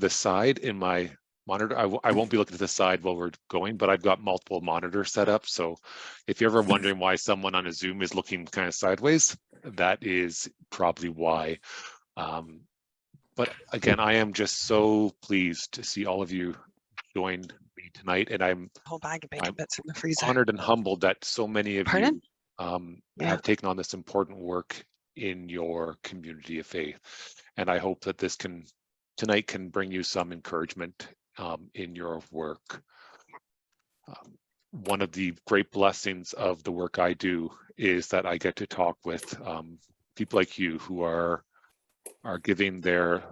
the side in my monitor. I won't be looking to the side while we're going, but I've got multiple monitors set up. So if you're ever wondering why someone on a Zoom is looking kind of sideways, that is probably why. But again, I am just so pleased to see all of you join me tonight, and I'm Whole bag of bacon bits in the freezer. Honored and humbled that so many of Pardon? you Yeah. have taken on this important work in your community of faith. And I hope that this tonight can bring you some encouragement in your work. One of the great blessings of the work I do is that I get to talk with people like you who are giving their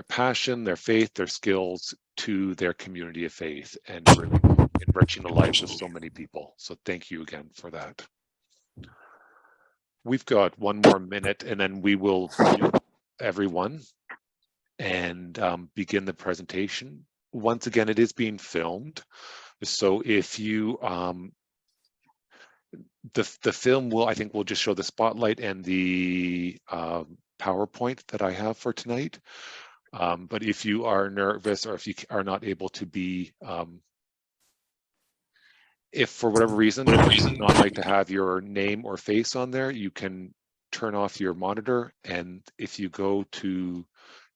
passion, their faith, their skills to their community of faith and really enriching the lives of so many people. So thank you again for that. We've got one more minute and then we will mute everyone and begin the presentation. Once again, it is being filmed. So if you, the film will, I think, will just show the spotlight and the PowerPoint that I have for tonight. But if you are nervous or if you are not able to be, if for whatever reason you would not like to have your name or face on there, you can turn off your monitor. And if you go to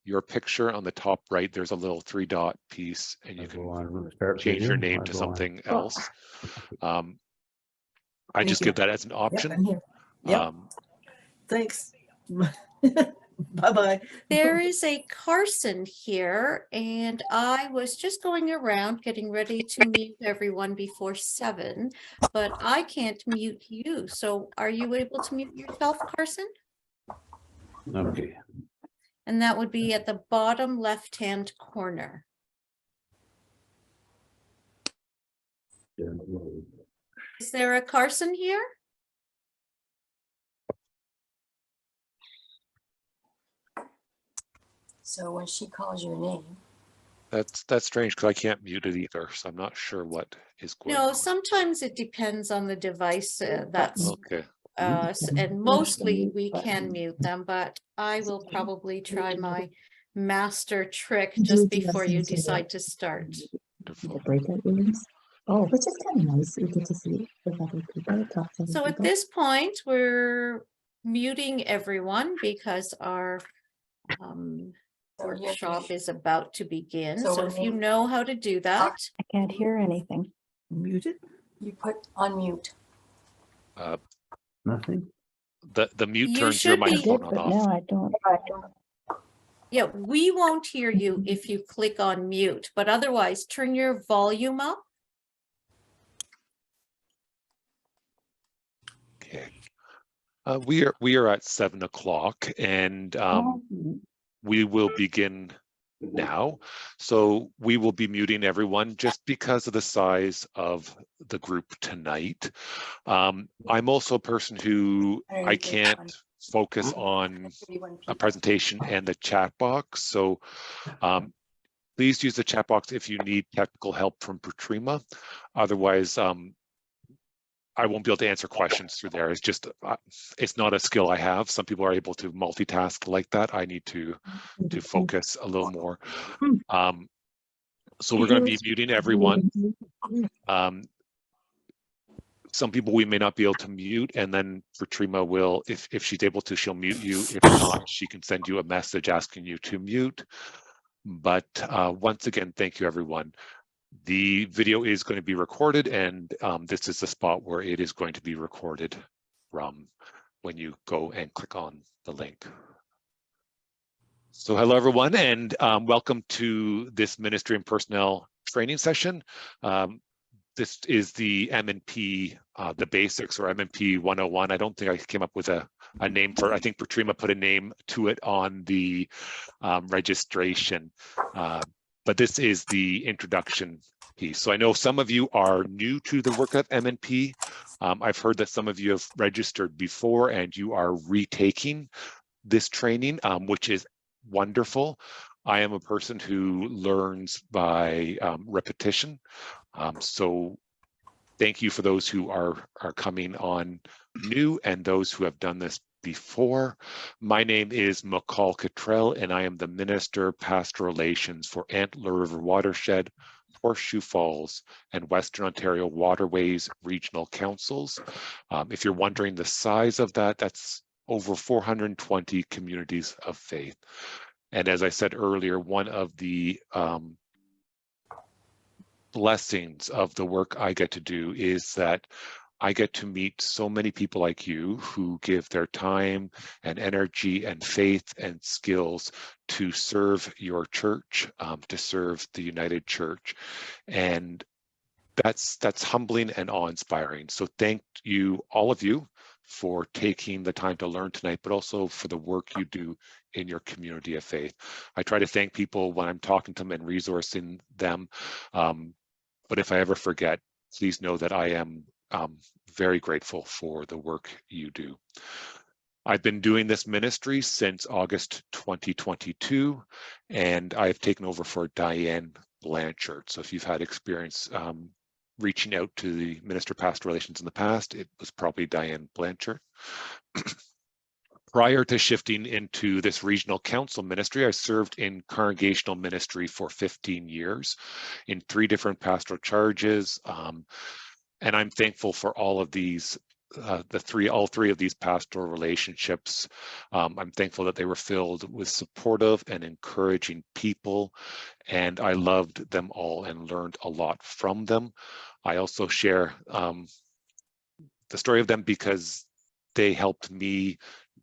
your picture on the top right, there's a little 3-dot piece and you can change your name to something else. I just give that as an option. Yep, I'm here. Yep. Thanks. Bye-bye. There is a Carson here, and I was just going around getting ready to mute everyone before 7, but I can't mute you. So are you able to mute yourself, Carson? Okay. And that would be at the bottom left-hand corner. Is there a Carson here? So when she calls your name, that's strange because I can't mute it either, so I'm not sure what is going on. No, sometimes it depends on the device. That's okay. And mostly we can mute them, but I will probably try my master trick just before you decide to start. Wonderful. Breakout rooms. Oh, which is kind of nice. You get to see the other people, talk to So at this point, we're muting everyone because our workshop is about to begin. So if you know how to do that. I can't hear anything. Muted? you put on mute. Nothing. The mute You turns your should be- microphone on off. No, I don't. Yeah, we won't hear you if you click on mute, but otherwise turn your volume up. Okay. We are at 7 o'clock and we will begin now. So we will be muting everyone just because of the size of the group tonight. I'm also a person who I can't focus on a presentation and the chat box. So please use the chat box if you need technical help from Patrima. Otherwise, I won't be able to answer questions through there. It's just, it's not a skill I have. Some people are able to multitask like that. I need to focus a little more. So we're going to be muting everyone. Some people we may not be able to mute, and then Patrima will, if she's able to, she'll mute you. If not, she can send you a message asking you to mute. But once again, thank you, everyone. The video is going to be recorded, and this is the spot where it is going to be recorded from when you go and click on the link. So hello, everyone, and welcome to this Ministry and Personnel training session. This is the M&P, the basics, or M&P 101. I don't think I came up with a name for it. I think Patrima put a name to it on the registration. But this is the introduction piece. So I know some of you are new to the work of M&P. I've heard that some of you have registered before and you are retaking this training, which is wonderful. I am a person who learns by repetition. So thank you for those who are coming on new and those who have done this before. My name is Micol Cottrell, and I am the Minister Pastoral Relations for Antler River Watershed, Horseshoe Falls, and Western Ontario Waterways Regional Councils. If you're wondering the size of that, that's over 420 communities of faith. And as I said earlier, one of the blessings of the work I get to do is that I get to meet so many people like you who give their time and energy and faith and skills to serve your church, to serve the United Church. And that's humbling and awe-inspiring. So thank you, all of you, for taking the time to learn tonight, but also for the work you do in your community of faith. I try to thank people when I'm talking to them and resourcing them. But if I ever forget, please know that I am very grateful for the work you do. I've been doing this ministry since August 2022, and I've taken over for Diane Blanchard. So if you've had experience reaching out to the Minister of Pastoral Relations in the past, it was probably Diane Blanchard. Prior to shifting into this regional council ministry, I served in congregational ministry for 15 years in 3 different pastoral charges. And I'm thankful for all of these, all three of these pastoral relationships. I'm thankful that they were filled with supportive and encouraging people, and I loved them all and learned a lot from them. I also share the story of them because they helped me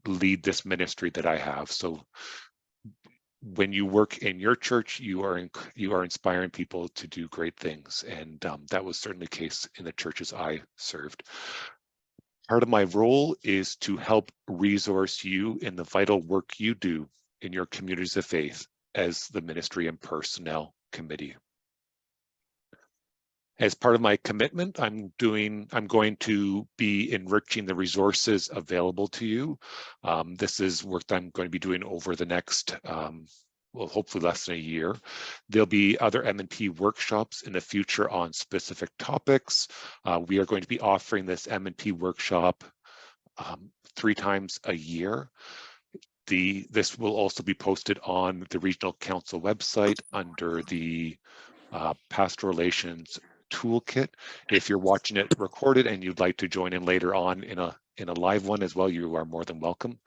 lead this ministry that I have. So when you work in your church, you are inspiring people to do great things, and that was certainly the case in the churches I served. Part of my role is to help resource you in the vital work you do in your communities of faith as the Ministry and Personnel Committee. As part of my commitment, I'm going to be enriching the resources available to you. This is work that I'm going to be doing over the next, well, hopefully less than a year. There'll be other M&P workshops in the future on specific topics. We are going to be offering this M&P workshop 3 times a year. This will also be posted on the Regional Council website under the Pastoral Relations Toolkit. If you're watching it recorded and you'd like to join in later on in a live one as well, you are more than welcome.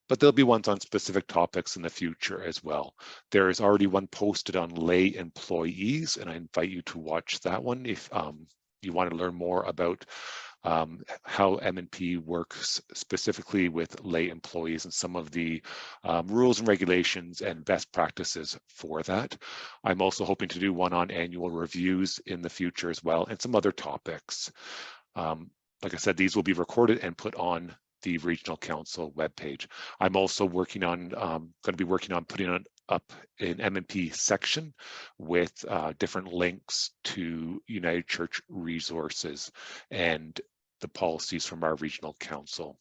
But there'll be ones on specific topics in the future as well. There is already one posted on lay employees, and I invite you to watch that one if you want to learn more about how M&P works specifically with lay employees and some of the rules and regulations and best practices for that. I'm also hoping to do one on annual reviews in the future as well, and some other topics. Like I said, these will be recorded and put on the Regional Council webpage. I'm also going to be working on putting up an M&P section with different links to United Church resources and the policies from our Regional Council.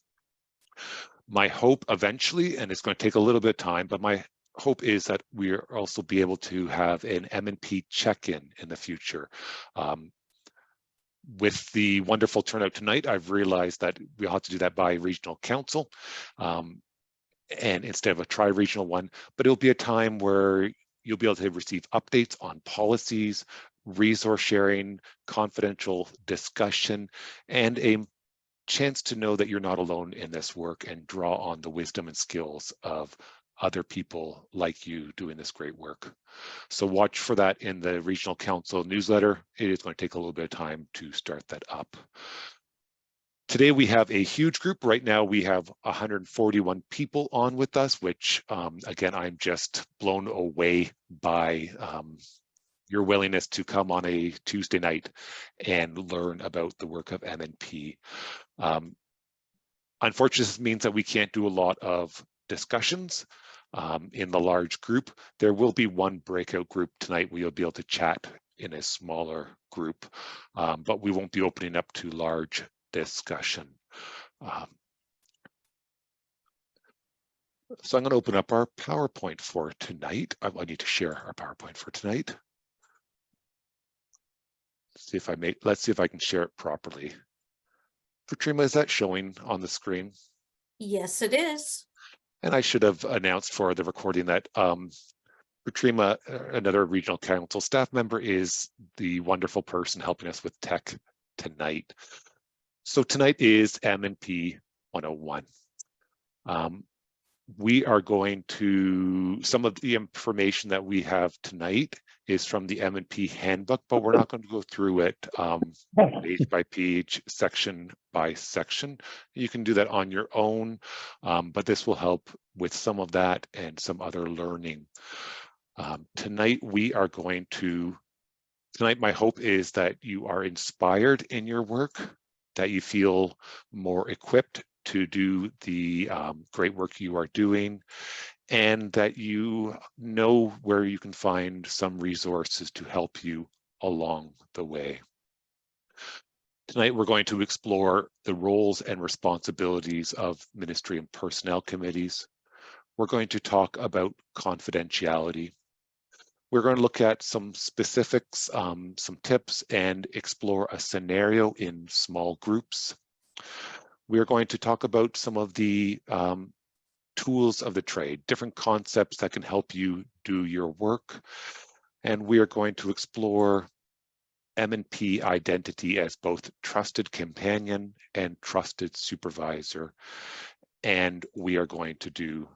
My hope eventually, and it's going to take a little bit of time, but my hope is that we'll also be able to have an M&P check-in in the future. With the wonderful turnout tonight, I've realized that we'll have to do that by Regional Council and instead of a tri-regional one, but it'll be a time where you'll be able to receive updates on policies, resource sharing, confidential discussion, and a chance to know that you're not alone in this work and draw on the wisdom and skills of other people like you doing this great work. So watch for that in the Regional Council newsletter. It is going to take a little bit of time to start that up. Today we have a huge group. Right now we have 141 people on with us, which again, I'm just blown away by your willingness to come on a Tuesday night and learn about the work of M&P. Unfortunately, this means that we can't do a lot of discussions in the large group. There will be one breakout group tonight where you'll be able to chat in a smaller group, but we won't be opening up to large discussion. So I'm going to open up our PowerPoint for tonight. I need to share our PowerPoint for tonight. Let's see if I can share it properly. Katrina, is that showing on the screen? Yes, it is. And I should have announced for the recording that Patrima, another regional council staff member, is the wonderful person helping us with tech tonight. So tonight is M&P 101. We are going to, some of the information that we have tonight is from the M&P handbook, but we're not going to go through it page by page, section by section. You can do that on your own, but this will help with some of that and some other learning. Tonight my hope is that you are inspired in your work, that you feel more equipped to do the great work you are doing, and that you know where you can find some resources to help you along the way. Tonight, we're going to explore the roles and responsibilities of ministry and personnel committees. We're going to talk about confidentiality. We're going to look at some specifics, some tips, and explore a scenario in small groups. We're going to talk about some of the tools of the trade, different concepts that can help you do your work. And we are going to explore M&P identity as both trusted companion and trusted supervisor. And we are going to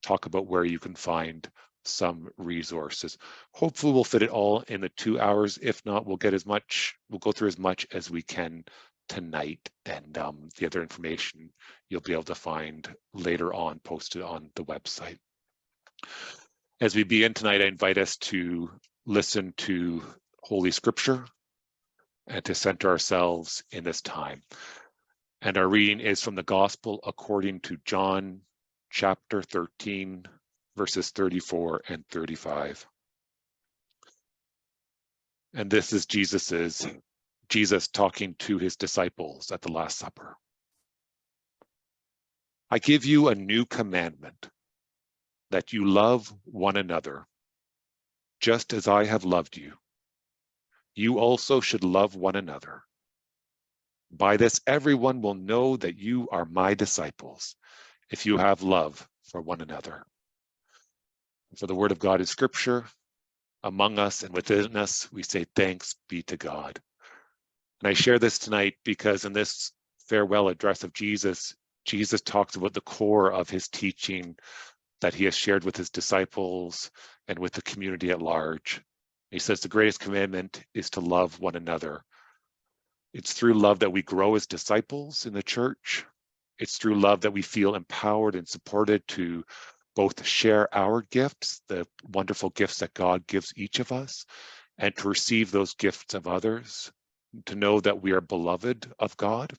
talk about where you can find some resources. Hopefully we'll fit it all in the 2 hours. If not, we'll go through as much as we can tonight, and the other information you'll be able to find later on posted on the website. As we begin tonight, I invite us to listen to Holy Scripture and to center ourselves in this time. And our reading is from the Gospel according to John chapter 13, verses 34 and 35. And this is Jesus talking to his disciples at the Last Supper. I give you a new commandment, that you love one another, just as I have loved you. You also should love one another. By this, everyone will know that you are my disciples, if you have love for one another. For the word of God is Scripture. Among us and within us, we say thanks be to God. And I share this tonight because in this farewell address of Jesus, Jesus talks about the core of his teaching that he has shared with his disciples and with the community at large. He says the greatest commandment is to love one another. It's through love that we grow as disciples in the church. It's through love that we feel empowered and supported to both share our gifts, the wonderful gifts that God gives each of us, and to receive those gifts of others, to know that we are beloved of God.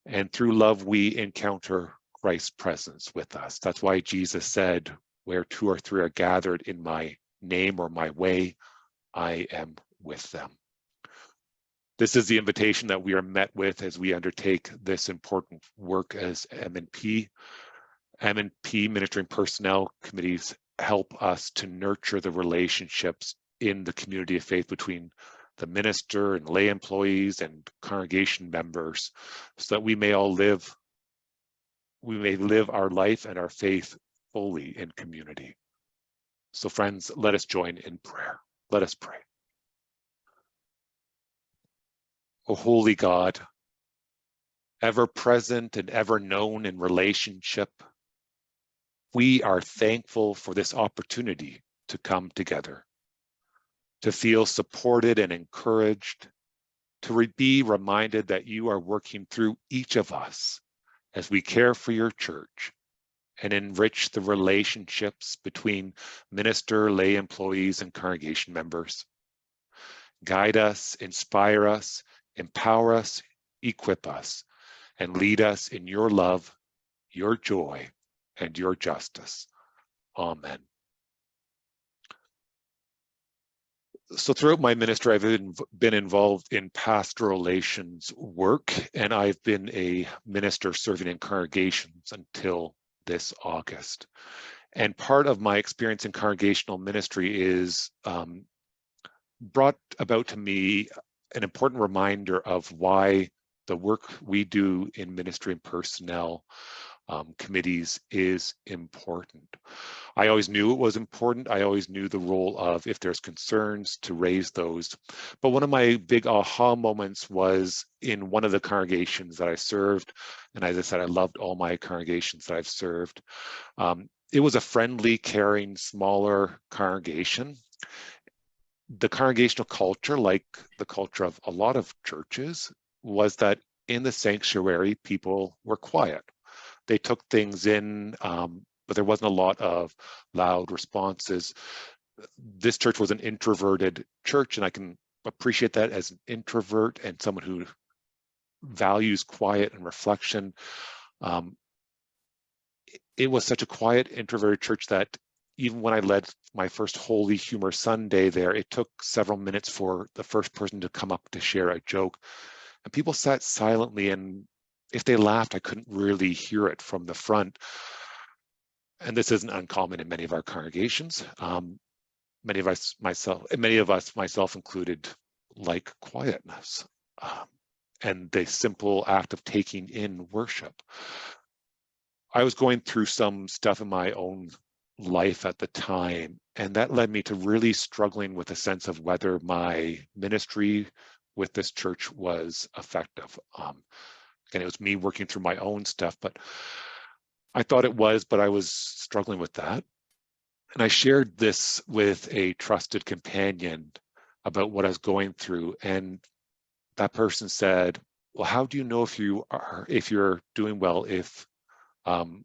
And through love, we encounter Christ's presence with us. That's why Jesus said, where 2 or 3 are gathered in my name or my way, I am with them. This is the invitation that we are met with as we undertake this important work as M&P. M&P, Ministry and Personnel Committees, help us to nurture the relationships in the community of faith between the minister and lay employees and congregation members, so that we may live our life and our faith fully in community. So friends, let us join in prayer. Let us pray. O holy God, ever present and ever known in relationship, we are thankful for this opportunity to come together, to feel supported and encouraged, to be reminded that you are working through each of us as we care for your church and enrich the relationships between minister, lay employees, and congregation members. Guide us, inspire us, empower us, equip us, and lead us in your love, your joy, and your justice. Amen. So throughout my ministry, I've been involved in pastoral relations work, and I've been a minister serving in congregations until this August. And part of my experience in congregational ministry is brought about to me an important reminder of why the work we do in ministry and personnel committees is important. I always knew it was important. I always knew the role of, if there's concerns, to raise those. But one of my big aha moments was in one of the congregations that I served. And as I said, I loved all my congregations that I've served. It was a friendly, caring, smaller congregation. The congregational culture, like the culture of a lot of churches, was that in the sanctuary, people were quiet. They took things in, but there wasn't a lot of loud responses. This church was an introverted church, and I can appreciate that as an introvert and someone who values quiet and reflection. It was such a quiet, introverted church that even when I led my first Holy Humor Sunday there, it took several minutes for the first person to come up to share a joke. And people sat silently, and if they laughed, I couldn't really hear it from the front. And this isn't uncommon in many of our congregations. Many of us, myself included, like quietness and the simple act of taking in worship. I was going through some stuff in my own life at the time, and that led me to really struggling with a sense of whether my ministry with this church was effective. Again, it was me working through my own stuff, but I thought it was, but I was struggling with that. And I shared this with a trusted companion about what I was going through, and that person said, well, how do you know if you're doing well if no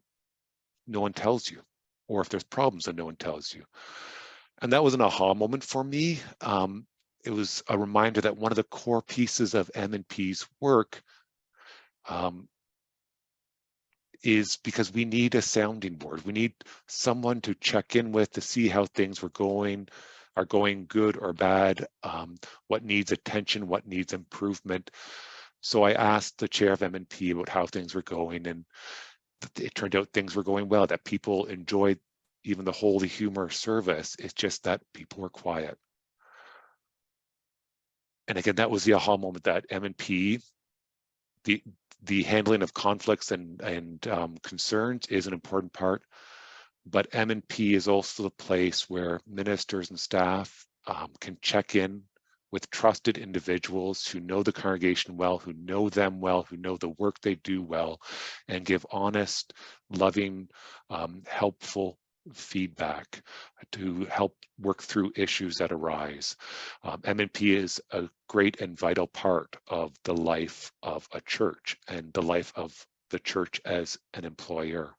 one tells you, or if there's problems and no one tells you? And that was an aha moment for me. It was a reminder that one of the core pieces of M&P's work is because we need a sounding board. We need someone to check in with to see how things are going good or bad, what needs attention, what needs improvement. So I asked the chair of M&P about how things were going, and it turned out things were going well, that people enjoyed even the Holy Humor service. It's just that people were quiet. And again, that was the aha moment, that M&P, the handling of conflicts and concerns is an important part, but M&P is also the place where ministers and staff can check in with trusted individuals who know the congregation well, who know them well, who know the work they do well, and give honest, loving, helpful feedback to help work through issues that arise. M&P is a great and vital part of the life of a church and the life of the church as an employer.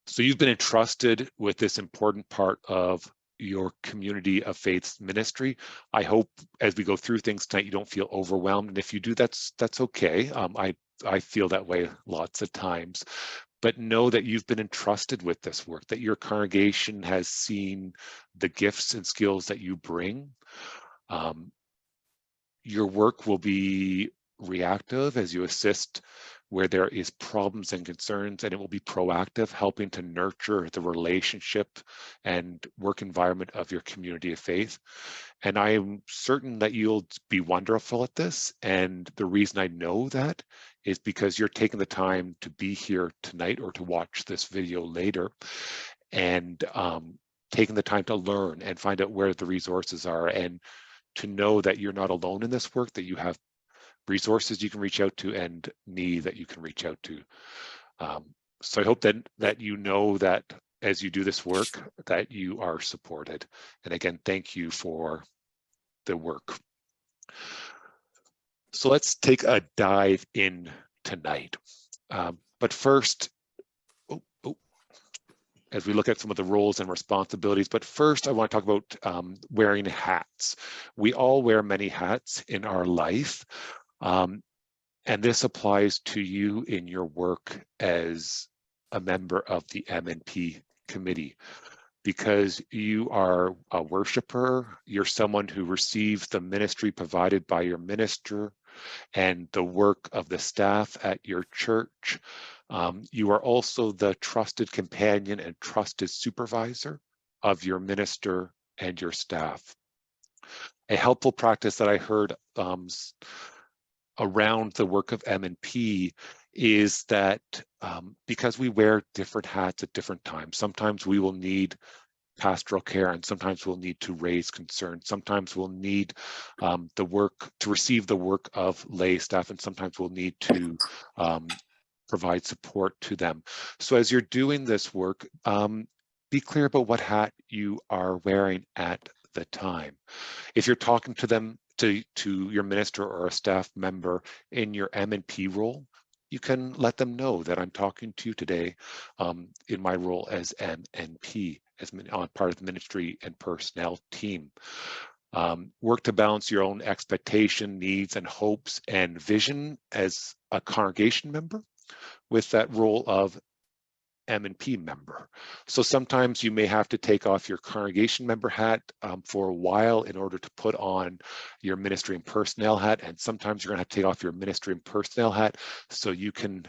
So you've been entrusted with this important part of your community of faith ministry. I hope as we go through things tonight, you don't feel overwhelmed. And if you do, that's okay. I feel that way lots of times. But know that you've been entrusted with this work, that your congregation has seen the gifts and skills that you bring. Your work will be reactive as you assist where there is problems and concerns, and it will be proactive, helping to nurture the relationship and work environment of your community of faith. And I am certain that you'll be wonderful at this. And the reason I know that is because you're taking the time to be here tonight or to watch this video later, and taking the time to learn and find out where the resources are, and to know that you're not alone in this work, that you have resources you can reach out to and me that you can reach out to. So I hope that you know that as you do this work, that you are supported. And again, thank you for the work. So let's take a dive in tonight. But first, as we look at some of the roles and responsibilities, but first I want to talk about wearing hats. We all wear many hats in our life. And this applies to you in your work as a member of the M&P committee, because you are a worshiper, you're someone who receives the ministry provided by your minister and the work of the staff at your church. You are also the trusted companion and trusted supervisor of your minister and your staff. A helpful practice that I heard around the work of M&P is that because we wear different hats at different times, sometimes we will need pastoral care, and sometimes we'll need to raise concerns. Sometimes we'll need the work to receive the work of lay staff, and sometimes we'll need to provide support to them. So as you're doing this work, be clear about what hat you are wearing at the time. If you're talking to them, to your minister or a staff member in your M&P role, you can let them know that I'm talking to you today in my role as M&P, as part of the ministry and personnel team. Work to balance your own expectation, needs, and hopes and vision as a congregation member with that role of M&P member. So sometimes you may have to take off your congregation member hat for a while in order to put on your ministry and personnel hat, and sometimes you're going to have to take off your ministry and personnel hat so you can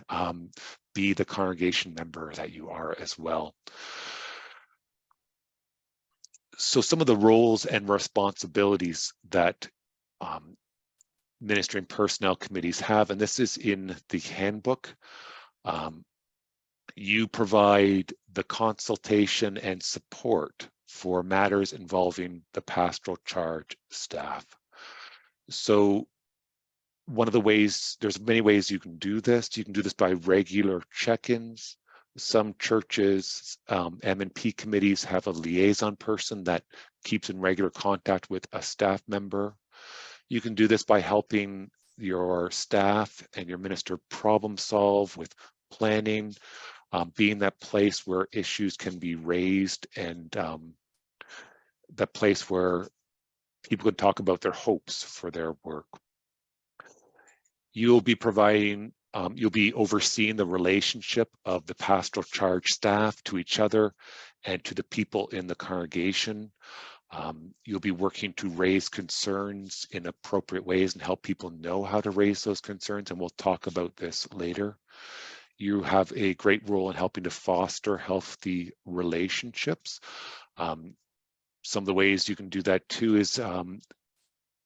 be the congregation member that you are as well. So some of the roles and responsibilities that ministry and personnel committees have, and this is in the handbook. You provide the consultation and support for matters involving the pastoral charge staff. So one of the ways, there's many ways you can do this. You can do this by regular check-ins. Some churches, M&P committees have a liaison person that keeps in regular contact with a staff member. You can do this by helping your staff and your minister problem solve with planning, being that place where issues can be raised, and that place where people can talk about their hopes for their work. You'll be providing, you'll be overseeing the relationship of the pastoral charge staff to each other and to the people in the congregation. You'll be working to raise concerns in appropriate ways and help people know how to raise those concerns, and we'll talk about this later. You have a great role in helping to foster healthy relationships. Some of the ways you can do that too is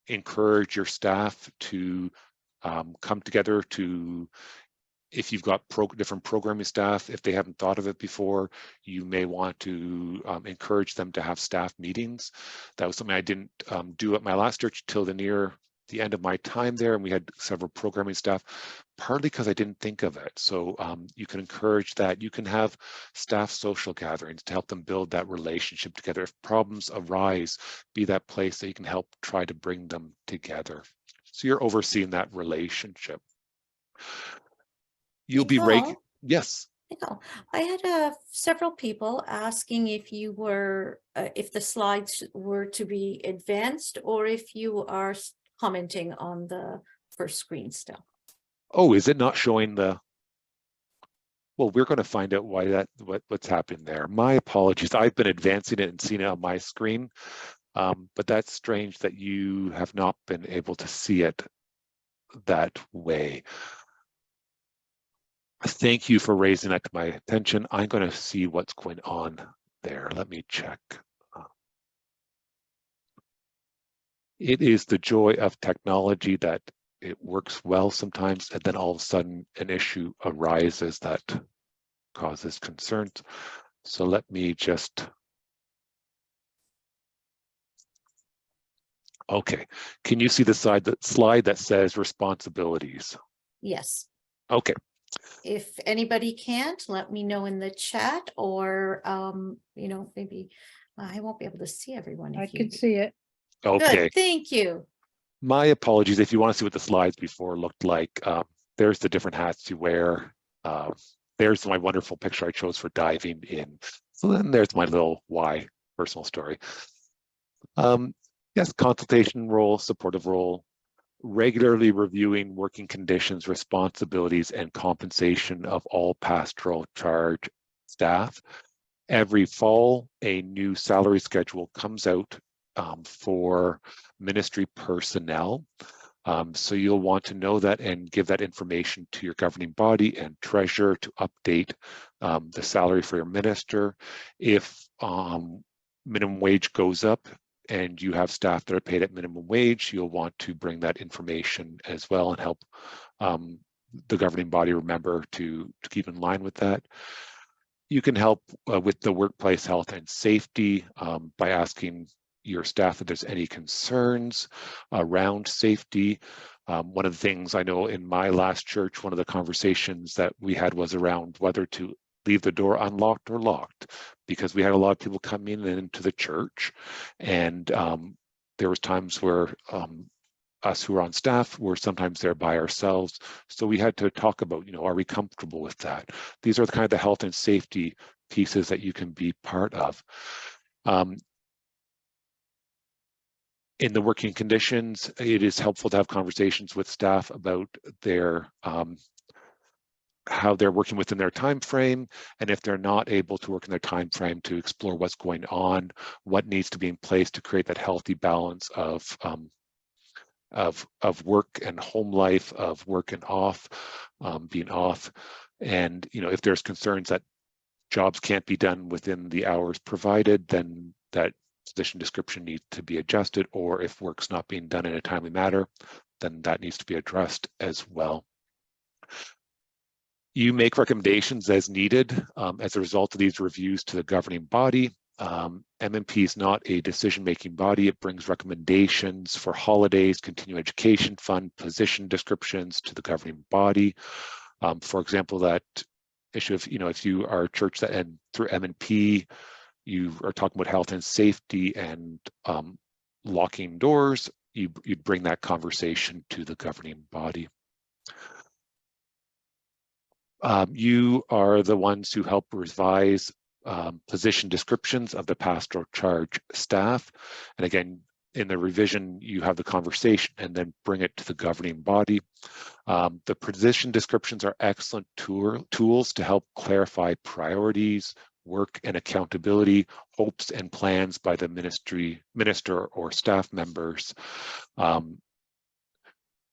encourage your staff to come together to, if you've got different programming staff, if they haven't thought of it before, you may want to encourage them to have staff meetings. That was something I didn't do at my last church till near the end of my time there, and we had several programming staff, partly because I didn't think of it. So you can encourage that. You can have staff social gatherings to help them build that relationship together. If problems arise, be that place that you can help try to bring them together. So you're overseeing that relationship. You'll be yes. Micol, I had several people asking if you were, if the slides were to be advanced or if you are commenting on the first screen still. Oh, is it not showing the? Well, we're going to find out why what's happening there. My apologies. I've been advancing it and seeing it on my screen, but that's strange that you have not been able to see it that way. Thank you for raising that to my attention. I'm going to see what's going on there. Let me check. It is the joy of technology that it works well sometimes, and then all of a sudden an issue arises that causes concerns. So let me just, okay. Can you see the slide that says responsibilities? Yes. Okay. If anybody can't, let me know in the chat, or you know, maybe I won't be able to see everyone. I can see it. Okay. Good, thank you. My apologies. If you want to see what the slides before looked like, there's the different hats you wear. There's my wonderful picture I chose for diving in. So then there's my little why personal story. Yes, consultation role, supportive role, regularly reviewing working conditions, responsibilities, and compensation of all pastoral charge staff. Every fall, a new salary schedule comes out for ministry personnel. So you'll want to know that and give that information to your governing body and treasurer to update the salary for your minister. If minimum wage goes up, and you have staff that are paid at minimum wage, you'll want to bring that information as well and help the governing body remember to keep in line with that. You can help with the workplace health and safety by asking your staff if there's any concerns around safety. One of the things I know in my last church, one of the conversations that we had was around whether to leave the door unlocked or locked, because we had a lot of people come in and into the church, and there was times where us who are on staff were sometimes there by ourselves. So we had to talk about, you know, are we comfortable with that? These are the kind of the health and safety pieces that you can be part of. In the working conditions, it is helpful to have conversations with staff about their how they're working within their time frame, and if they're not able to work in their time frame, to explore what's going on, what needs to be in place to create that healthy balance of work and home life, of work and off, being off. And, you know, if there's concerns that jobs can't be done within the hours provided, then that position description needs to be adjusted, or if work's not being done in a timely manner, then that needs to be addressed as well. You make recommendations as needed as a result of these reviews to the governing body. MMP is not a decision-making body. It brings recommendations for holidays, continuing education fund, position descriptions to the governing body. For example, that issue of, you know, if you are a church that, and through MMP, you are talking about health and safety and locking doors, you'd bring that conversation to the governing body. You are the ones who help revise position descriptions of the pastoral charge staff. And again, in the revision, you have the conversation and then bring it to the governing body. The position descriptions are excellent tools to help clarify priorities, work and accountability, hopes and plans by the minister or staff members.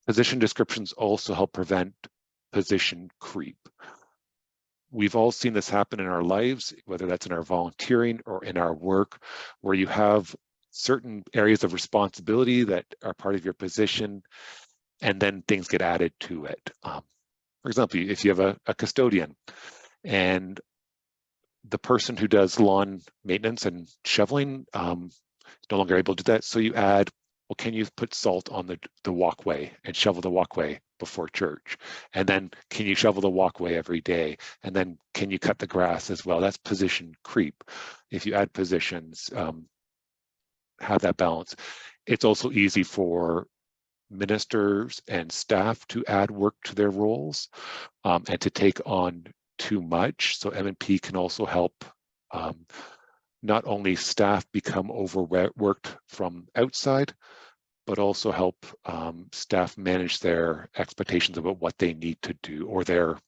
Position descriptions also help prevent position creep. We've all seen this happen in our lives, whether that's in our volunteering or in our work, where you have certain areas of responsibility that are part of your position, and then things get added to it. For example, if you have a custodian and the person who does lawn maintenance and shoveling is no longer able to do that, so you add, well, can you put salt on the walkway and shovel the walkway before church? And then can you shovel the walkway every day? And then can you cut the grass as well? That's position creep. If you add positions, have that balance. It's also easy for ministers and staff to add work to their roles and to take on too much. So M&P can also help not only staff become overworked from outside, but also help staff manage their expectations about what they need to do, or their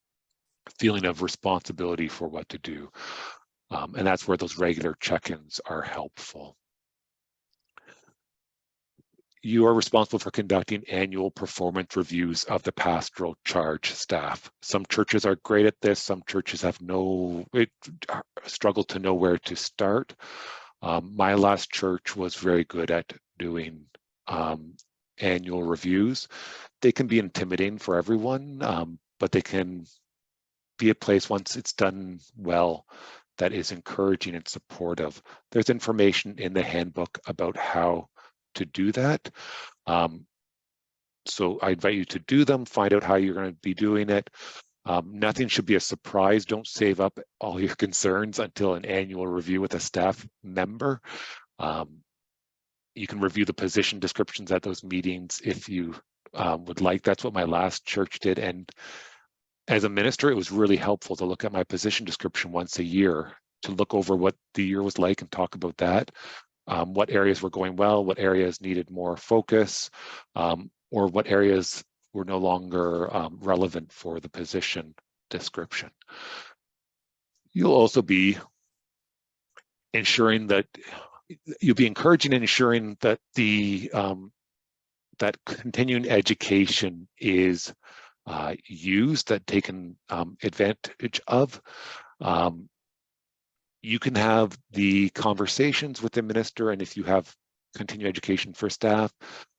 feeling of responsibility for what to do. And that's where those regular check-ins are helpful. You are responsible for conducting annual performance reviews of the pastoral charge staff. Some churches are great at this. Some churches have struggle to know where to start. My last church was very good at doing annual reviews. They can be intimidating for everyone, but they can be a place, once it's done well, that is encouraging and supportive. There's information in the handbook about how to do that. So I invite you to do them, find out how you're going to be doing it. Nothing should be a surprise. Don't save up all your concerns until an annual review with a staff member. You can review the position descriptions at those meetings if you would like. That's what my last church did. And as a minister, it was really helpful to look at my position description once a year, to look over what the year was like and talk about that. What areas were going well, what areas needed more focus, or what areas were no longer relevant for the position description. You'll also be ensuring that you'll be encouraging and ensuring that the that continuing education is used, that taken advantage of. You can have the conversations with the minister, and if you have continuing education for staff,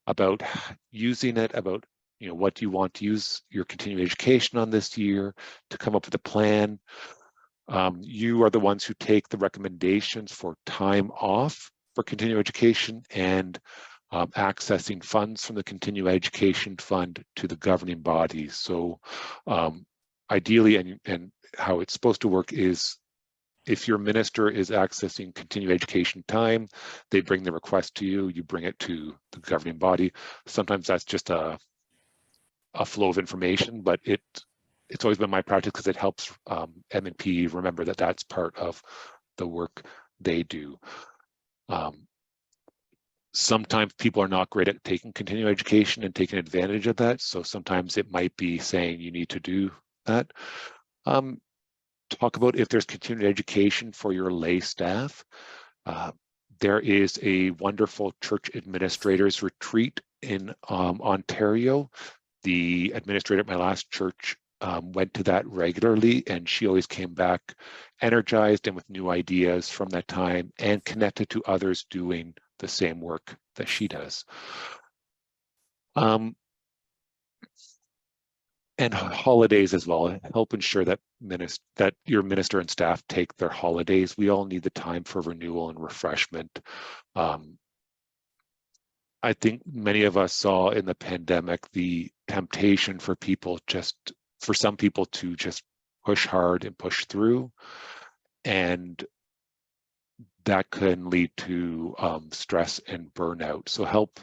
about using it, about what do you want to use your continuing education on this year, to come up with a plan. You are the ones who take the recommendations for time off for continuing education and accessing funds from the continuing education fund to the governing bodies. So ideally, and how it's supposed to work is, if your minister is accessing continuing education time, they bring the request to you, you bring it to the governing body. Sometimes that's just a flow of information, but it's always been my practice because it helps M&P remember that that's part of the work they do. Sometimes people are not great at taking continuing education and taking advantage of that. So sometimes it might be saying you need to do that. Talk about if there's continuing education for your lay staff. There is a wonderful church administrators retreat in Ontario. The administrator at my last church went to that regularly, and she always came back energized and with new ideas from that time and connected to others doing the same work that she does. And holidays as well. Help ensure that your minister and staff take their holidays. We all need the time for renewal and refreshment. I think many of us saw in the pandemic the temptation for some people to just push hard and push through, and that can lead to stress and burnout. So help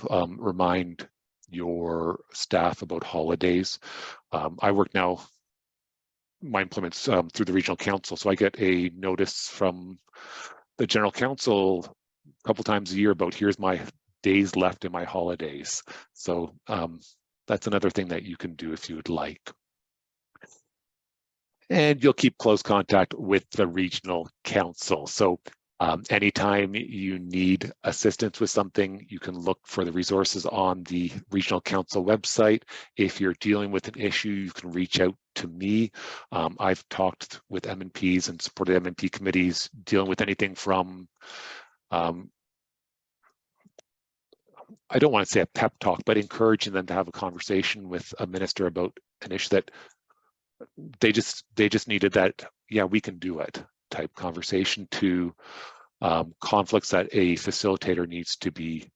remind your staff about holidays. I work now, my employment's through the regional council, so I get a notice from the general council a couple times a year about here's my days left in my holidays. So that's another thing that you can do if you would like. And you'll keep close contact with the regional council. So anytime you need assistance with something, you can look for the resources on the regional council website. If you're dealing with an issue, you can reach out to me. I've talked with M&Ps and supported M&P committees dealing with anything from, I don't want to say a pep talk, but encouraging them to have a conversation with a minister about an issue that they just needed that, yeah, we can do it type conversation, to conflicts that a facilitator needs to be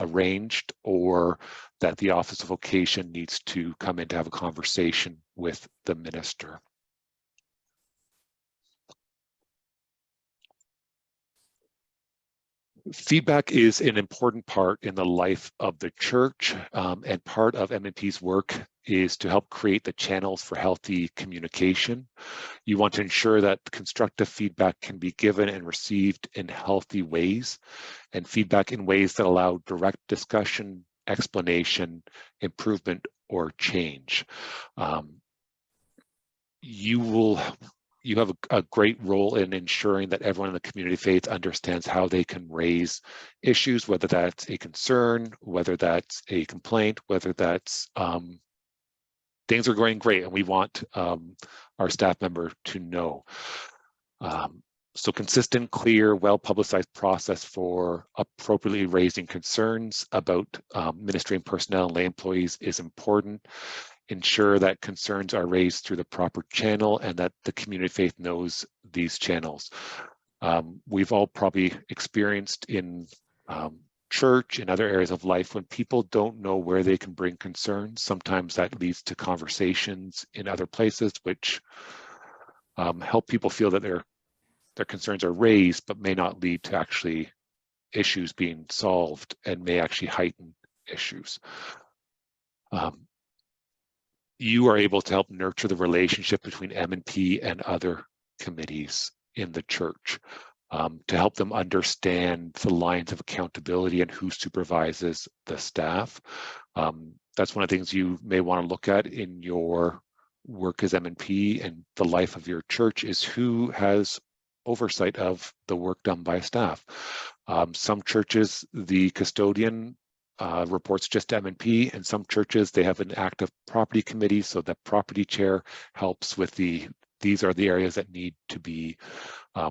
arranged, or that the Office of Vocation needs to come in to have a conversation with the minister. Feedback is an important part in the life of the church, and part of M&P's work is to help create the channels for healthy communication. You want to ensure that constructive feedback can be given and received in healthy ways, and feedback in ways that allow direct discussion, explanation, improvement, or change. You have a great role in ensuring that everyone in the community of faith understands how they can raise issues, whether that's a concern, whether that's a complaint, whether that's things are going great and we want our staff member to know. So consistent, clear, well-publicized process for appropriately raising concerns about ministry and personnel and lay employees is important. Ensure that concerns are raised through the proper channel and that the community of faith knows these channels. We've all probably experienced in church and other areas of life when people don't know where they can bring concerns. Sometimes that leads to conversations in other places, which help people feel that their concerns are raised, but may not lead to actually issues being solved and may actually heighten issues. You are able to help nurture the relationship between M&P and other committees in the church, to help them understand the lines of accountability and who supervises the staff. That's one of the things you may want to look at in your work as M&P and the life of your church, is who has oversight of the work done by staff. Some churches, the custodian reports just to M&P, and some churches, they have an active property committee, so the property chair helps with the these are the areas that need to be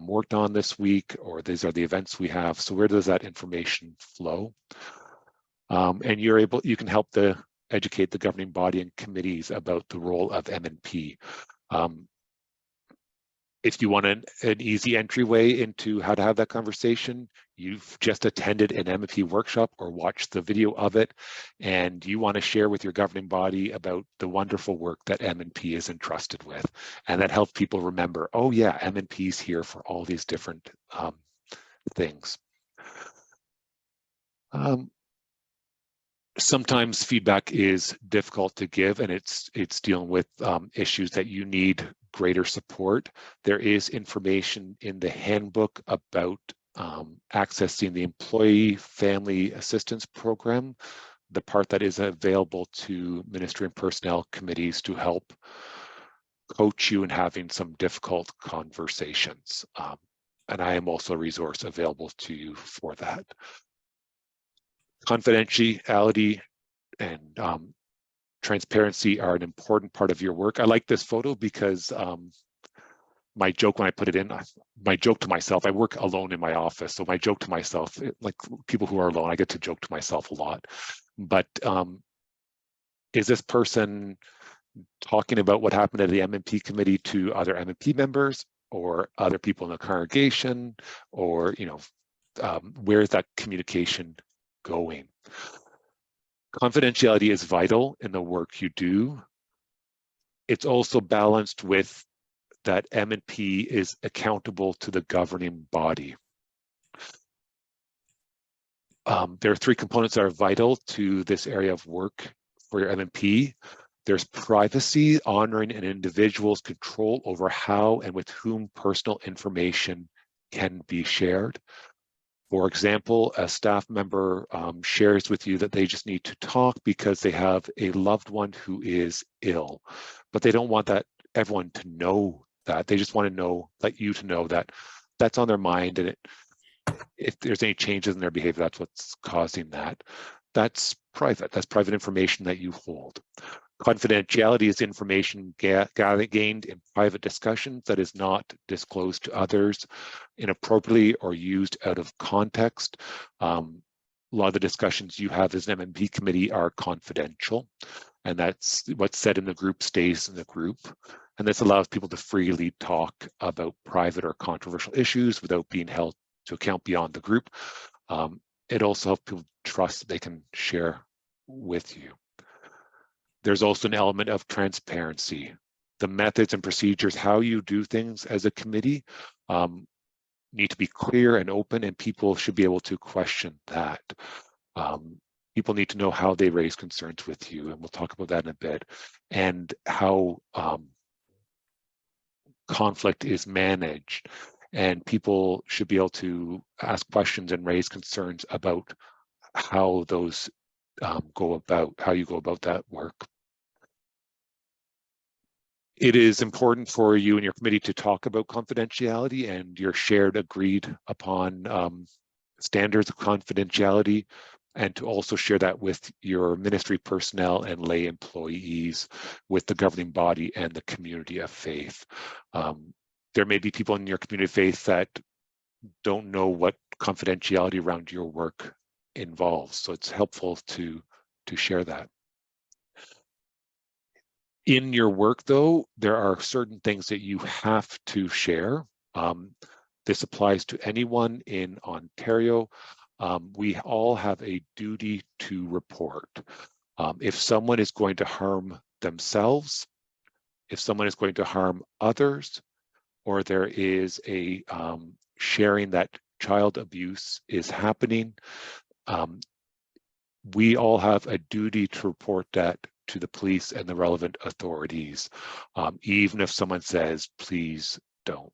worked on this week, or these are the events we have. So where does that information flow? And you can help educate the governing body and committees about the role of M&P. If you want an easy entryway into how to have that conversation, you've just attended an M&P workshop or watched the video of it, and you want to share with your governing body about the wonderful work that M&P is entrusted with. And that helps people remember, oh yeah, M&P is here for all these different things. Sometimes feedback is difficult to give, and it's dealing with issues that you need greater support. There is information in the handbook about accessing the Employee Family Assistance Program, the part that is available to Ministry and Personnel committees to help coach you in having some difficult conversations. And I am also a resource available to you for that. Confidentiality and transparency are an important part of your work. I like this photo because my joke when I put it in, my joke to myself, I work alone in my office. So my joke to myself, like people who are alone, I get to joke to myself a lot. But is this person talking about what happened at the M&P committee to other M&P members or other people in the congregation, or, you know, where is that communication going? Confidentiality is vital in the work you do. It's also balanced with that M&P is accountable to the governing body. There are three components that are vital to this area of work for your M&P. There's privacy, honoring an individual's control over how and with whom personal information can be shared. For example, a staff member shares with you that they just need to talk because they have a loved one who is ill, but they don't want everyone to know that. They just want to know, let you to know that that's on their mind, and if there's any changes in their behavior, that's what's causing that. That's private. That's private information that you hold. Confidentiality is information gained in private discussions that is not disclosed to others inappropriately or used out of context. A lot of the discussions you have as an M&P committee are confidential, and that's what's said in the group stays in the group. And this allows people to freely talk about private or controversial issues without being held to account beyond the group. It also helps people trust that they can share with you. There's also an element of transparency. The methods and procedures, how you do things as a committee, need to be clear and open, and people should be able to question that. People need to know how they raise concerns with you, and we'll talk about that in a bit, and how conflict is managed. And people should be able to ask questions and raise concerns about how those how you go about that work. It is important for you and your committee to talk about confidentiality and your shared agreed upon standards of confidentiality, and to also share that with your ministry personnel and lay employees, with the governing body and the community of faith. There may be people in your community of faith that don't know what confidentiality around your work involves, so it's helpful to share that. In your work, though, there are certain things that you have to share. This applies to anyone in Ontario. We all have a duty to report. If someone is going to harm themselves, if someone is going to harm others, or there is a sharing that child abuse is happening, we all have a duty to report that to the police and the relevant authorities, even if someone says, please don't.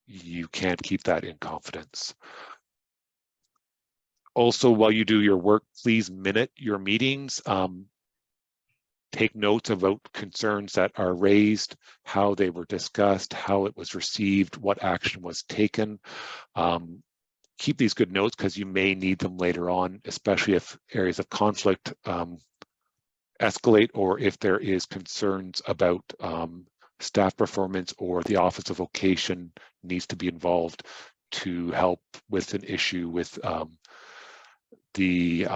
You can't keep that in confidence. Also, while you do your work, please minute your meetings. Take notes about concerns that are raised, how they were discussed, how it was received, what action was taken. Keep these good notes because you may need them later on, especially if areas of conflict escalate, or if there is concerns about staff performance or the Office of Vocation needs to be involved to help with an issue with the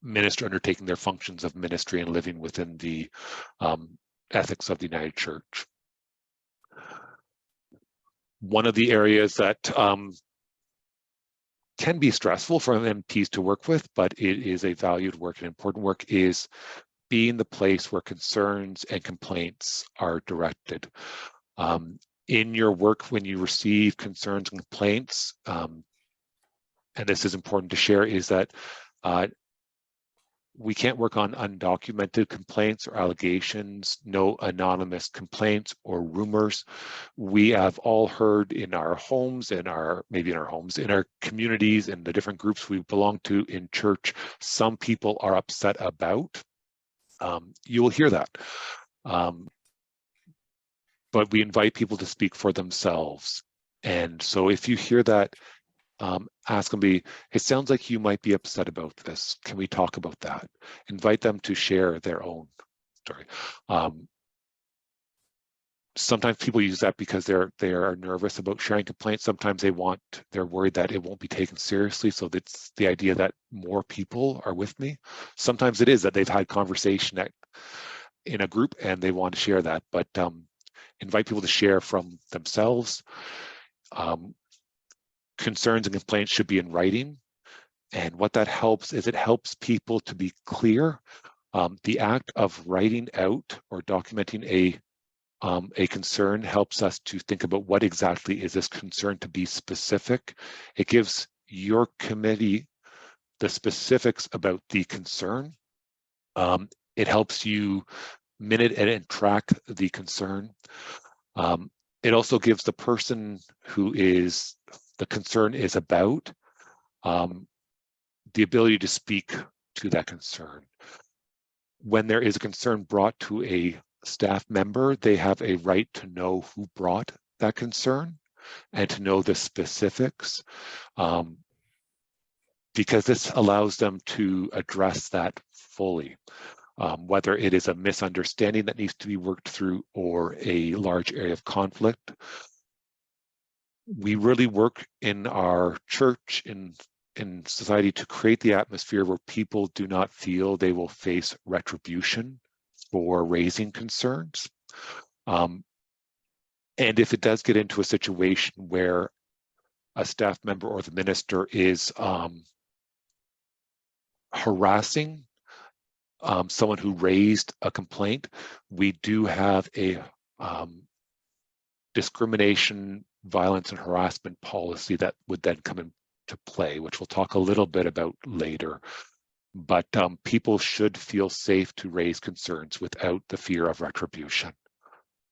minister undertaking their functions of ministry and living within the ethics of the United Church. One of the areas that can be stressful for MPs to work with, but it is a valued work and important work, is being the place where concerns and complaints are directed. In your work, when you receive concerns and complaints, and this is important to share, is that we can't work on undocumented complaints or allegations, no anonymous complaints or rumors. We have all heard in our homes, in our communities, in the different groups we belong to in church, some people are upset about. You will hear that. But we invite people to speak for themselves. And so if you hear that, ask them, it sounds like you might be upset about this. Can we talk about that? Invite them to share their own story. Sometimes people use that because they are nervous about sharing complaints. Sometimes they're worried that it won't be taken seriously. So that's the idea that more people are with me. Sometimes it is that they've had conversation in a group and they want to share that, but invite people to share from themselves. Concerns and complaints should be in writing. And what that helps is it helps people to be clear. The act of writing out or documenting a concern helps us to think about what exactly is this concern to be specific. It gives your committee the specifics about the concern. It helps you minute and track the concern. It also gives the person who the concern is about the ability to speak to that concern. When there is a concern brought to a staff member, they have a right to know who brought that concern and to know the specifics, because this allows them to address that fully. Whether it is a misunderstanding that needs to be worked through or a large area of conflict. We really work in our church, in society, to create the atmosphere where people do not feel they will face retribution for raising concerns. And if it does get into a situation where a staff member or the minister is harassing someone who raised a complaint, we do have a discrimination, violence, and harassment policy that would then come into play, which we'll talk a little bit about later. But people should feel safe to raise concerns without the fear of retribution.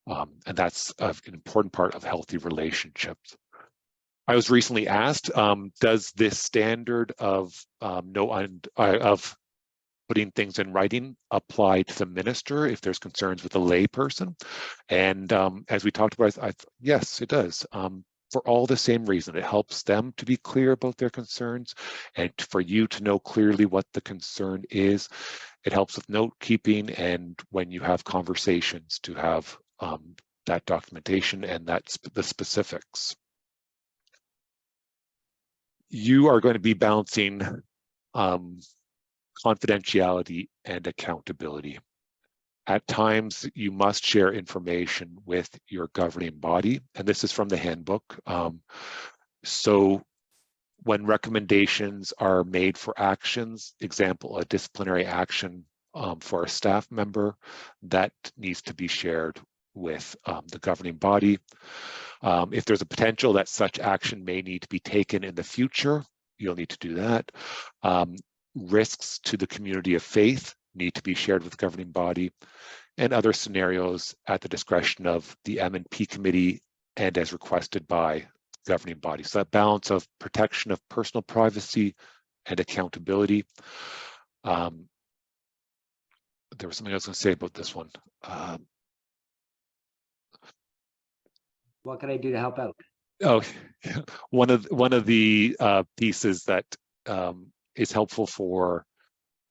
And that's an important part of healthy relationships. I was recently asked, does this standard of putting things in writing apply to the minister if there's concerns with a lay person? And as we talked about, yes, it does. For all the same reason. It helps them to be clear about their concerns and for you to know clearly what the concern is. It helps with note keeping and when you have conversations to have that documentation and the specifics. You are going to be balancing confidentiality and accountability. At times, you must share information with your governing body, and this is from the handbook. So when recommendations are made for actions, example, a disciplinary action for a staff member, that needs to be shared with the governing body. If there's a potential that such action may need to be taken in the future, you'll need to do that. Risks to the community of faith need to be shared with the governing body, and other scenarios at the discretion of the M&P committee and as requested by the governing body. So that balance of protection of personal privacy and accountability. There was something I was going to say about this one. What can I do to help out? Oh, one of the pieces that is helpful for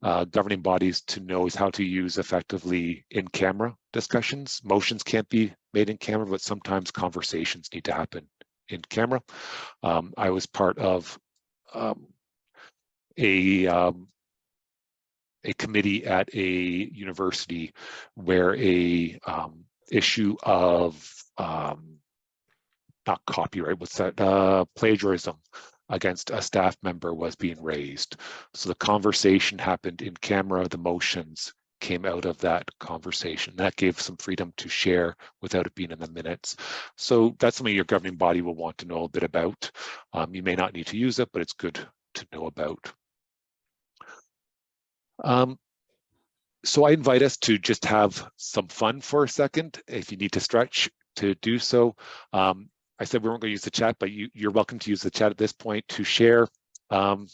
governing bodies to know is how to use effectively in-camera discussions. Motions can't be made in camera, but sometimes conversations need to happen in camera. I was part of a committee at a university where a issue of not copyright, what's that, plagiarism against a staff member was being raised. So the conversation happened in camera, the motions came out of that conversation. That gave some freedom to share without it being in the minutes. So that's something your governing body will want to know a bit about. You may not need to use it, but it's good to know about. So I invite us to just have some fun for a second. If you need to stretch to do so. I said we weren't going to use the chat, but you're welcome to use the chat at this point to share. Don't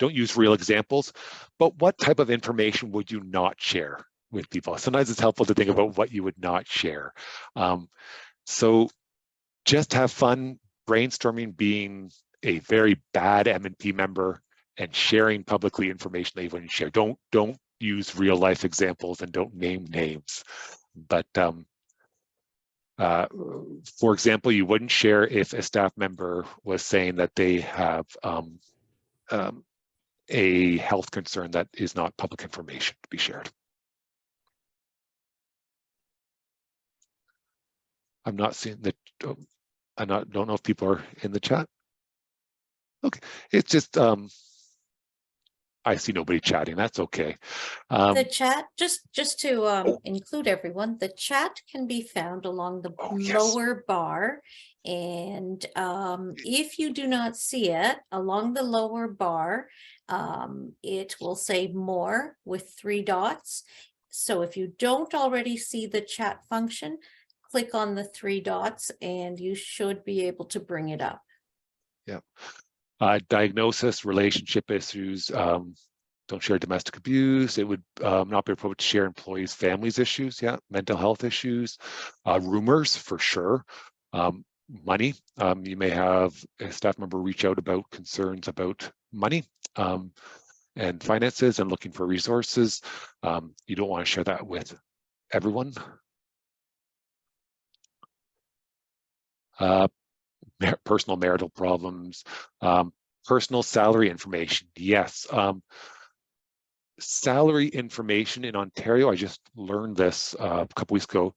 use real examples, but what type of information would you not share with people? Sometimes it's helpful to think about what you would not share. So just have fun brainstorming, being a very bad M&P member and sharing publicly information that you wouldn't share. Don't use real life examples and don't name names. But for example, you wouldn't share if a staff member was saying that they have a health concern that is not public information to be shared. I'm not seeing the, don't know if people are in the chat. Okay, it's just, I see nobody chatting, that's okay. The chat, just to include everyone, the chat can be found along the lower bar. And if you do not see it along the lower bar, it will say more with 3 dots. So if you don't already see the chat function, click on the 3 dots and you should be able to bring it up. Yeah. Diagnosis, relationship issues, don't share domestic abuse. It would not be appropriate to share employees' families issues. Yeah, mental health issues, rumors for sure. Money. You may have a staff member reach out about concerns about money and finances and looking for resources. You don't want to share that with everyone. Personal marital problems, personal salary information. Yes. Salary information in Ontario, I just learned this a couple weeks ago,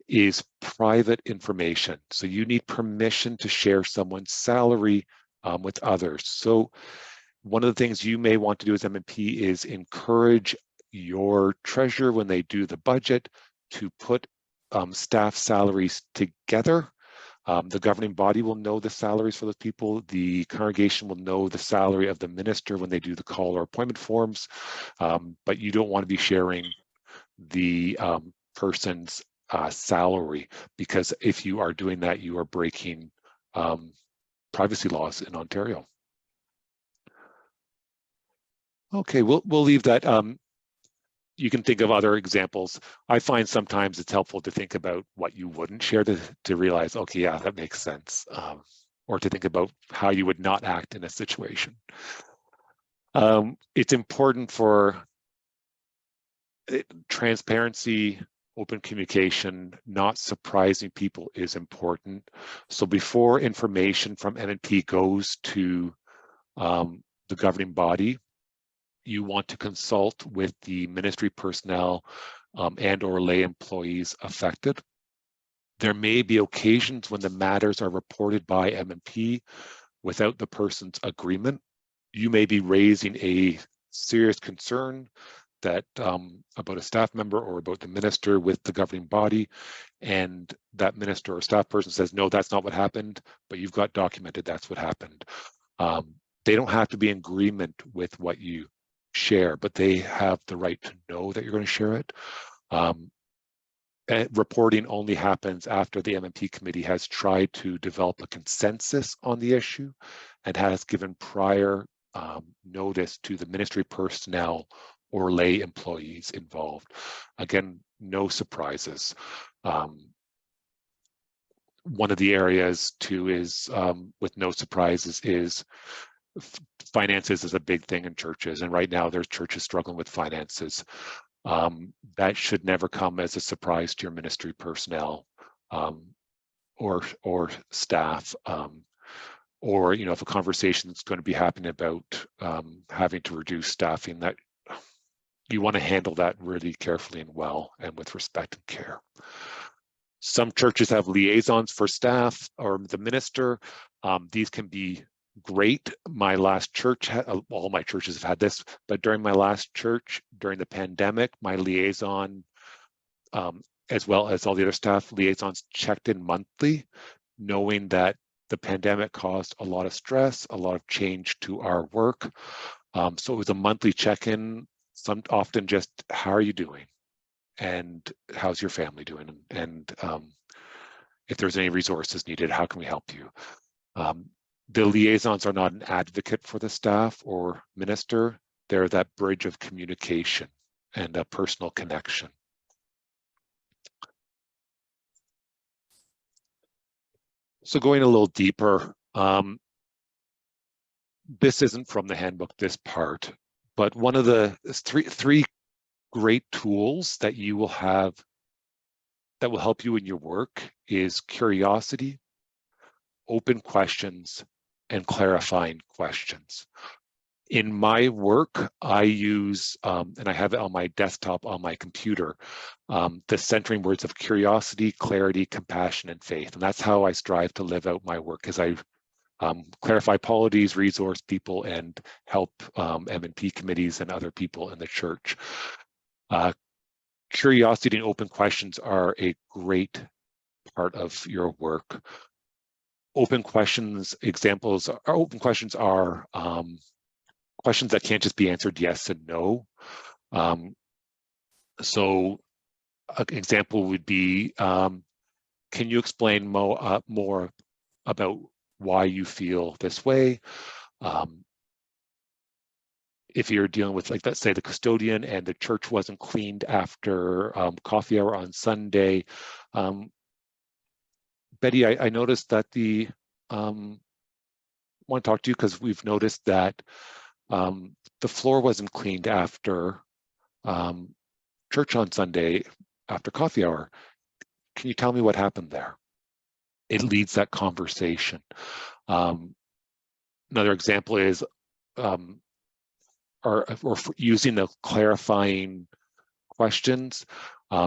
is private information. So you need permission to share someone's salary with others. So one of the things you may want to do as M&P is encourage your treasurer when they do the budget to put staff salaries together. The governing body will know the salaries for those people. The congregation will know the salary of the minister when they do the call or appointment forms, but you don't want to be sharing the person's salary, because if you are doing that, you are breaking privacy laws in Ontario. Okay, we'll leave that. You can think of other examples. I find sometimes it's helpful to think about what you wouldn't share to realize, okay, yeah, that makes sense. Or to think about how you would not act in a situation. It's important for transparency, open communication, not surprising people is important. So before information from M&P goes to the governing body, you want to consult with the ministry personnel and or lay employees affected. There may be occasions when the matters are reported by M&P without the person's agreement. You may be raising a serious concern that about a staff member or about the minister with the governing body, and that minister or staff person says, no, that's not what happened, but you've got documented that's what happened. They don't have to be in agreement with what you share, but they have the right to know that you're going to share it. And reporting only happens after the M&P committee has tried to develop a consensus on the issue and has given prior notice to the ministry personnel or lay employees involved. Again, no surprises. One of the areas too is with no surprises is finances is a big thing in churches, and right now there's churches struggling with finances. That should never come as a surprise to your ministry personnel or staff. Or, you know, if a conversation is going to be happening about having to reduce staffing, that you want to handle that really carefully and well and with respect and care. Some churches have liaisons for staff or the minister. These can be great. My last church, all my churches have had this, but during my last church, during the pandemic, my liaison, as well as all the other staff liaisons, checked in monthly, knowing that the pandemic caused a lot of stress, a lot of change to our work. So it was a monthly check-in, often just, how are you doing? And how's your family doing? And if there's any resources needed, how can we help you? The liaisons are not an advocate for the staff or minister. They're that bridge of communication and a personal connection. So going a little deeper, this isn't from the handbook, this part, but one of the three great tools that you will have that will help you in your work is curiosity, open questions, and clarifying questions. In my work, I use, and I have it on my desktop on my computer, the centering words of curiosity, clarity, compassion, and faith. And that's how I strive to live out my work, as I clarify policies, resource people, and help M&P committees and other people in the church. Curiosity and open questions are a great part of your work. Open questions, examples, open questions are questions that can't just be answered yes and no. So an example would be, can you explain more about why you feel this way? If you're dealing with, like, let's say the custodian and the church wasn't cleaned after coffee hour on Sunday. Betty, I noticed that want to talk to you because we've noticed that the floor wasn't cleaned after church on Sunday after coffee hour. Can you tell me what happened there? It leads that conversation. Another example is or using the clarifying questions,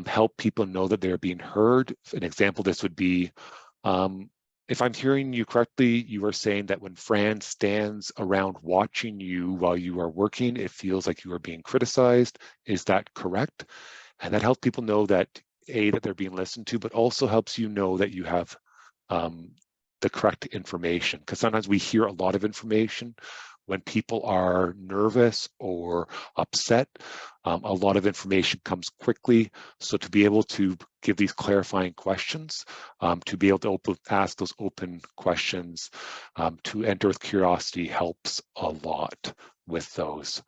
help people know that they're being heard. An example, this would be, if I'm hearing you correctly, you are saying that when Fran stands around watching you while you are working, it feels like you are being criticized. Is that correct? And that helps people know that, A, that they're being listened to, but also helps you know that you have the correct information. Because sometimes we hear a lot of information. When people are nervous or upset, a lot of information comes quickly. So to be able to give these clarifying questions, to be able to ask those open questions, to enter with curiosity helps a lot with those.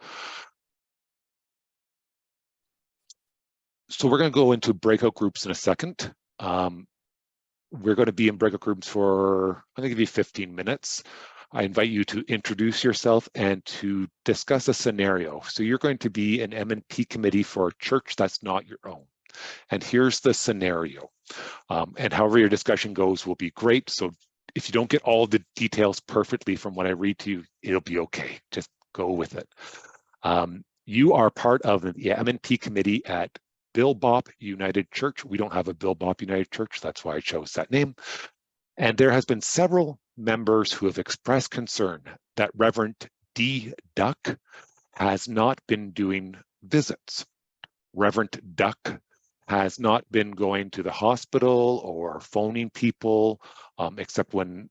So we're going to go into breakout groups in a second. We're going to be in breakout groups for, I'm going to give you 15 minutes. I invite you to introduce yourself and to discuss a scenario. So you're going to be an M&P committee for a church that's not your own. And here's the scenario. And however your discussion goes will be great. So if you don't get all the details perfectly from what I read to you, it'll be okay. Just go with it. You are part of the M&P committee at Bill Bop United Church. We don't have a Bill Bop United Church. That's why I chose that name. And there has been several members who have expressed concern that Reverend D. Duck has not been doing visits. Reverend Duck has not been going to the hospital or phoning people, except when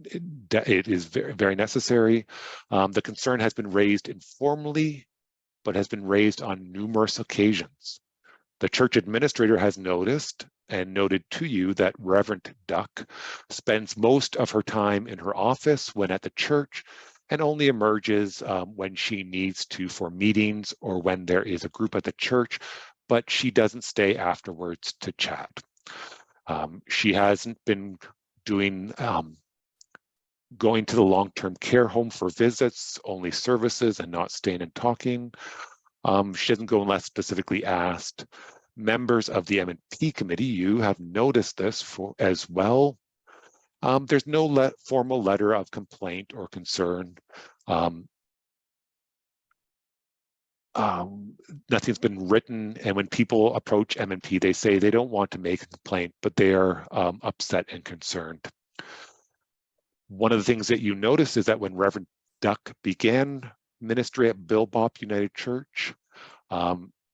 it is very, very necessary. The concern has been raised informally, but has been raised on numerous occasions. The church administrator has noticed and noted to you that Reverend Duck spends most of her time in her office when at the church and only emerges when she needs to for meetings or when there is a group at the church, but she doesn't stay afterwards to chat. She hasn't been doing going to the long-term care home for visits, only services and not staying and talking. She doesn't go unless specifically asked. Members of the M&P committee, you have noticed this as well. There's no formal letter of complaint or concern. Nothing's been written, and when people approach M&P, they say they don't want to make a complaint, but they are upset and concerned. One of the things that you notice is that when Reverend Duck began ministry at Bill Bop United Church,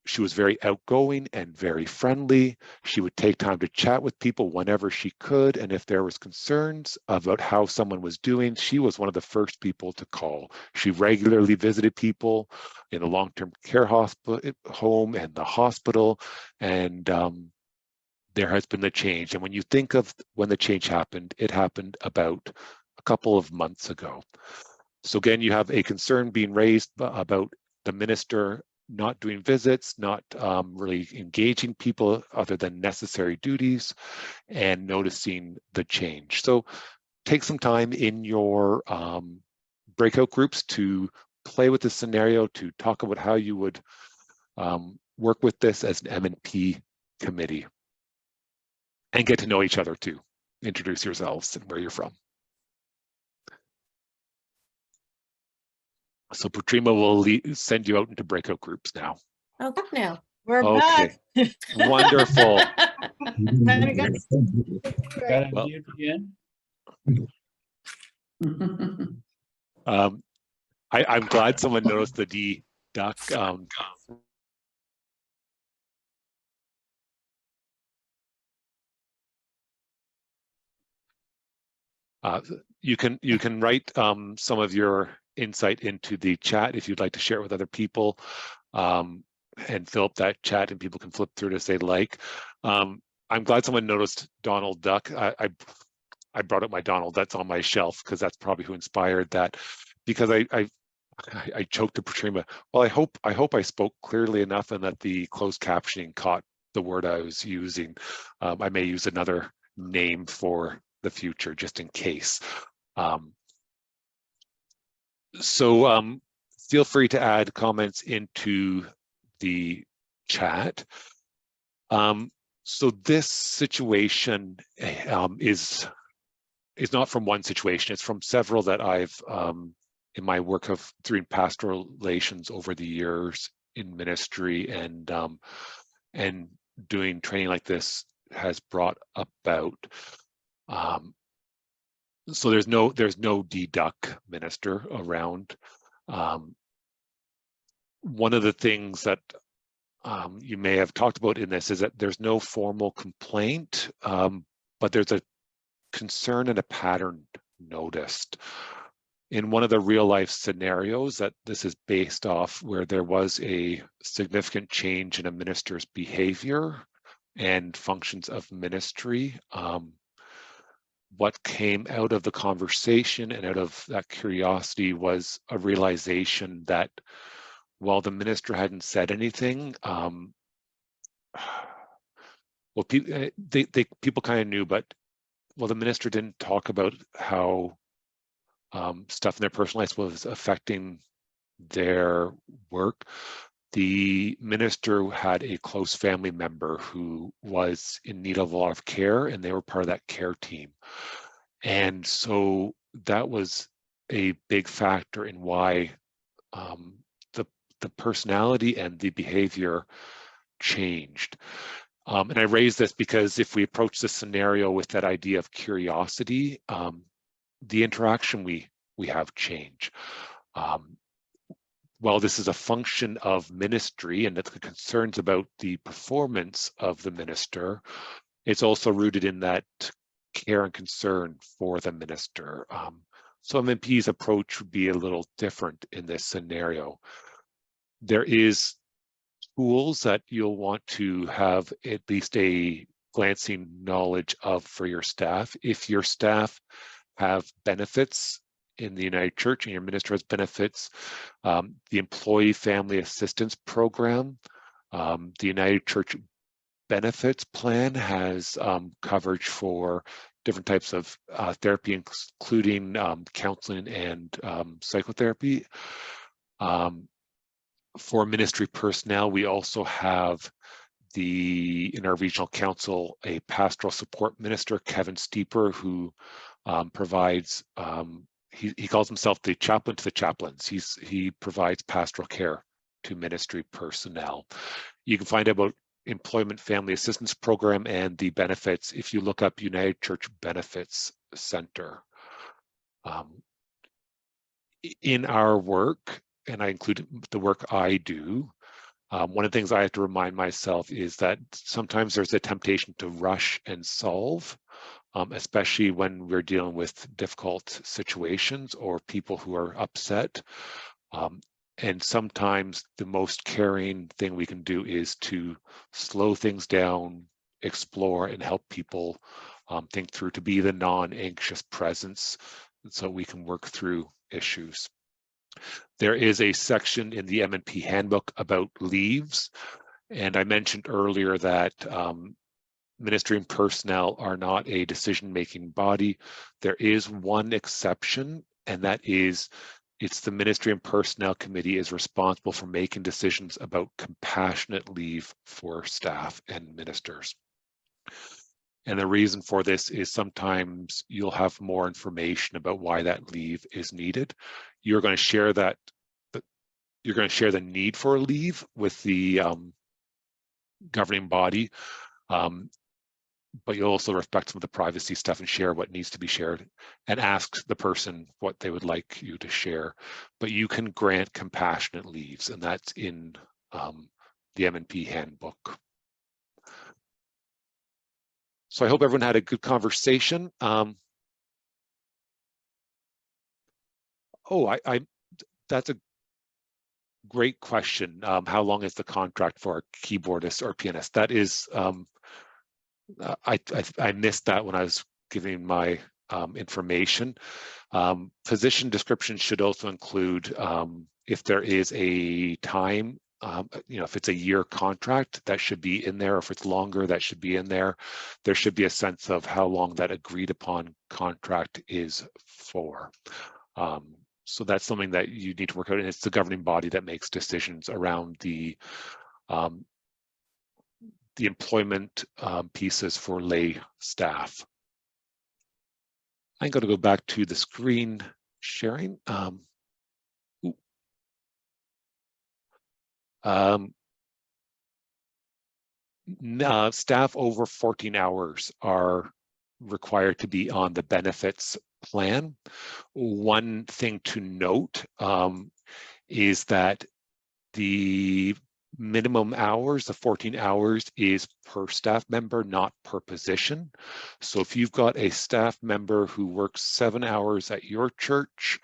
she was very outgoing and very friendly. She would take time to chat with people whenever she could, and if there was concerns about how someone was doing, she was one of the first people to call. She regularly visited people in the long-term care home and the hospital, and there has been the change. And when you think of when the change happened, it happened about a couple of months ago. So again, you have a concern being raised about the minister not doing visits, not really engaging people other than necessary duties, and noticing the change. So take some time in your breakout groups to play with the scenario, to talk about how you would work with this as an M&P committee, and get to know each other too. Introduce yourselves and where you're from. So Patrima will send you out into breakout groups now. Okay, now. We're Okay. back. Wonderful. Very good. Got Well, unmute again? I'm glad someone noticed the D duck. You can write some of your insight into the chat if you'd like to share it with other people, and fill up that chat, and people can flip through to say like. I'm glad someone noticed Donald Duck. I brought up my Donald that's on my shelf because that's probably who inspired that, because I choked to Patrima. Well, I hope I spoke clearly enough and that the closed captioning caught the word I was using. I may use another name for the future just in case. So feel free to add comments into the chat. So this situation is not from one situation, it's from several that I've in my work of doing pastoral relations over the years in ministry and doing training like this has brought about. So there's no D-Duck minister around. One of the things that you may have talked about in this is that there's no formal complaint, but there's a concern and a pattern noticed. In one of the real life scenarios that this is based off, where there was a significant change in a minister's behavior and functions of ministry, what came out of the conversation and out of that curiosity was a realization that while the minister hadn't said anything, well, people kind of knew, but well, the minister didn't talk about how stuff in their personal life was affecting their work. The minister had a close family member who was in need of a lot of care, and they were part of that care team. And so that was a big factor in why the personality and the behavior changed. And I raise this because if we approach this scenario with that idea of curiosity, the interaction we have change. While this is a function of ministry and that the concerns about the performance of the minister, it's also rooted in that care and concern for the minister. So M&P's approach would be a little different in this scenario. There is tools that you'll want to have at least a glancing knowledge of for your staff. If your staff have benefits in the United Church and your minister has benefits, the Employee Family Assistance Program, the United Church Benefits Plan has coverage for different types of therapy, including counseling and psychotherapy. For ministry personnel, we also have in our regional council, a pastoral support minister, Kevin Steeper, who provides, he calls himself the chaplain to the chaplains. He provides pastoral care to ministry personnel. You can find out about Employment Family Assistance Program and the benefits if you look up United Church Benefits Center. In our work, and I include the work I do, one of the things I have to remind myself is that sometimes there's a temptation to rush and solve, especially when we're dealing with difficult situations or people who are upset. And sometimes the most caring thing we can do is to slow things down, explore, and help people think through, to be the non-anxious presence so we can work through issues. There is a section in the M&P handbook about leaves, and I mentioned earlier that ministry and personnel are not a decision-making body. There is one exception, and that is it's the Ministry and Personnel Committee is responsible for making decisions about compassionate leave for staff and ministers. And the reason for this is sometimes you'll have more information about why that leave is needed. You're going to share that, you're going to share the need for a leave with the governing body, but you'll also respect some of the privacy stuff and share what needs to be shared and ask the person what they would like you to share. But you can grant compassionate leaves, and that's in the M&P handbook. So I hope everyone had a good conversation. That's a great question. How long is the contract for a keyboardist or pianist? That is, I missed that when I was giving my information. Position description should also include if there is a time, if it's a year contract, that should be in there. If it's longer, that should be in there. There should be a sense of how long that agreed upon contract is for. So that's something that you need to work out, and it's the governing body that makes decisions around the employment pieces for lay staff. I'm going to go back to the screen sharing. Staff over 14 hours are required to be on the benefits plan. One thing to note is that the minimum hours, the 14 hours, is per staff member, not per position. So if you've got a staff member who works 7 hours at your church,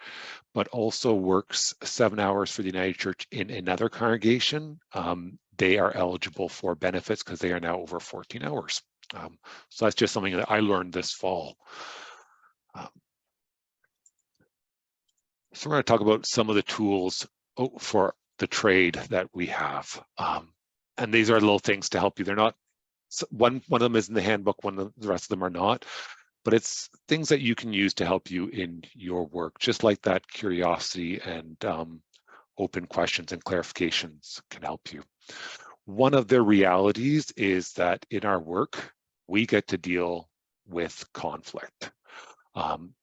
but also works 7 hours for the United Church in another congregation, they are eligible for benefits because they are now over 14 hours. So that's just something that I learned this fall. So we're going to talk about some of the tools for the trade that we have. And these are little things to help you. They're not, one of them is in the handbook, the rest of them are not, but it's things that you can use to help you in your work, just like that curiosity and open questions and clarifications can help you. One of the realities is that in our work, we get to deal with conflict.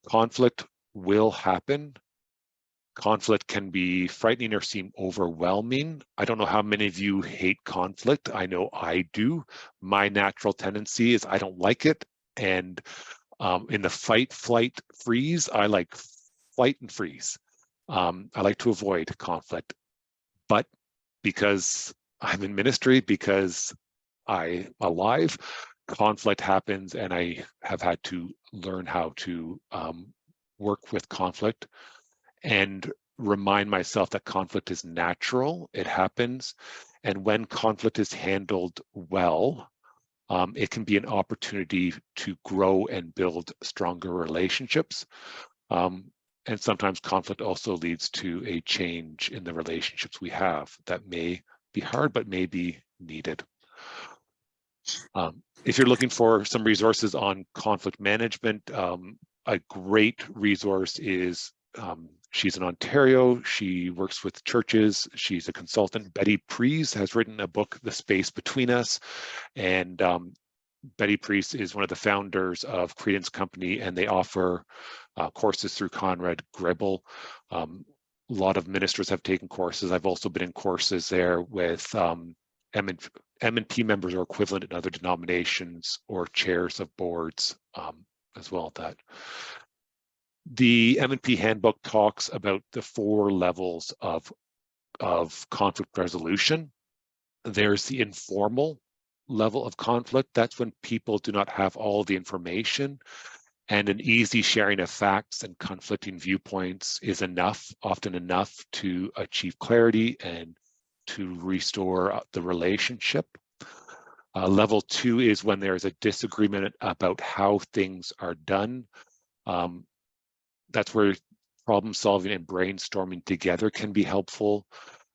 Conflict will happen. Conflict can be frightening or seem overwhelming. I don't know how many of you hate conflict. I know I do. My natural tendency is I don't like it. And in the fight, flight, freeze, I like flight and freeze. I like to avoid conflict. But because I'm in ministry, because I'm alive, conflict happens, and I have had to learn how to work with conflict and remind myself that conflict is natural, it happens, and when conflict is handled well, it can be an opportunity to grow and build stronger relationships. And sometimes conflict also leads to a change in the relationships we have that may be hard, but may be needed. If you're looking for some resources on conflict management, a great resource is, she's in Ontario, she works with churches, she's a consultant. Betty Preece has written a book, The Space Between Us, and Betty Preece is one of the founders of Credence Company, and they offer courses through Conrad Grebel. A lot of ministers have taken courses. I've also been in courses there with M&P members or equivalent in other denominations or chairs of boards as well at that. The M&P handbook talks about the 4 levels of conflict resolution. There's the informal level of conflict. That's when people do not have all the information, and an easy sharing of facts and conflicting viewpoints is enough, often enough, to achieve clarity and to restore the relationship. Level 2 is when there is a disagreement about how things are done. That's where problem solving and brainstorming together can be helpful.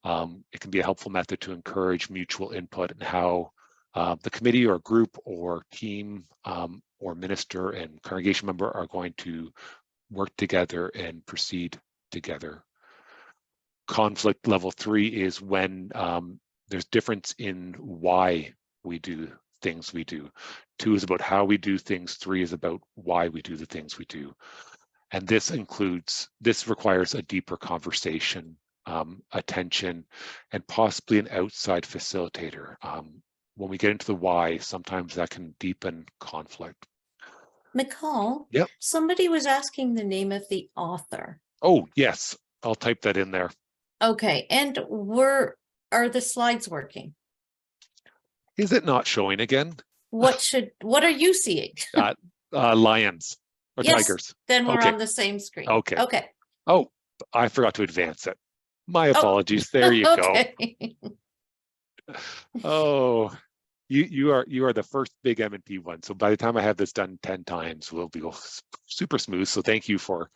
It can be a helpful method to encourage mutual input in how the committee or group or team or minister and congregation member are going to work together and proceed together. Conflict level 3 is when there's difference in why we do things we do. 2 is about how we do things. 3 is about why we do the things we do. And this requires a deeper conversation, attention, and possibly an outside facilitator. When we get into the why, sometimes that can deepen conflict. Micol, Yep. Somebody was asking the name of the author. Oh, yes, I'll type that in there. Okay, and are the slides working? Is it not showing again? What are you seeing? Lions or Yes, tigers. Then we're Okay. on the same screen. Okay. Okay. Oh, I forgot to advance it. My apologies. There you Okay. go. Oh, you are the first big M&P one. So by the time I have this done 10 times, we'll be super smooth. So thank you for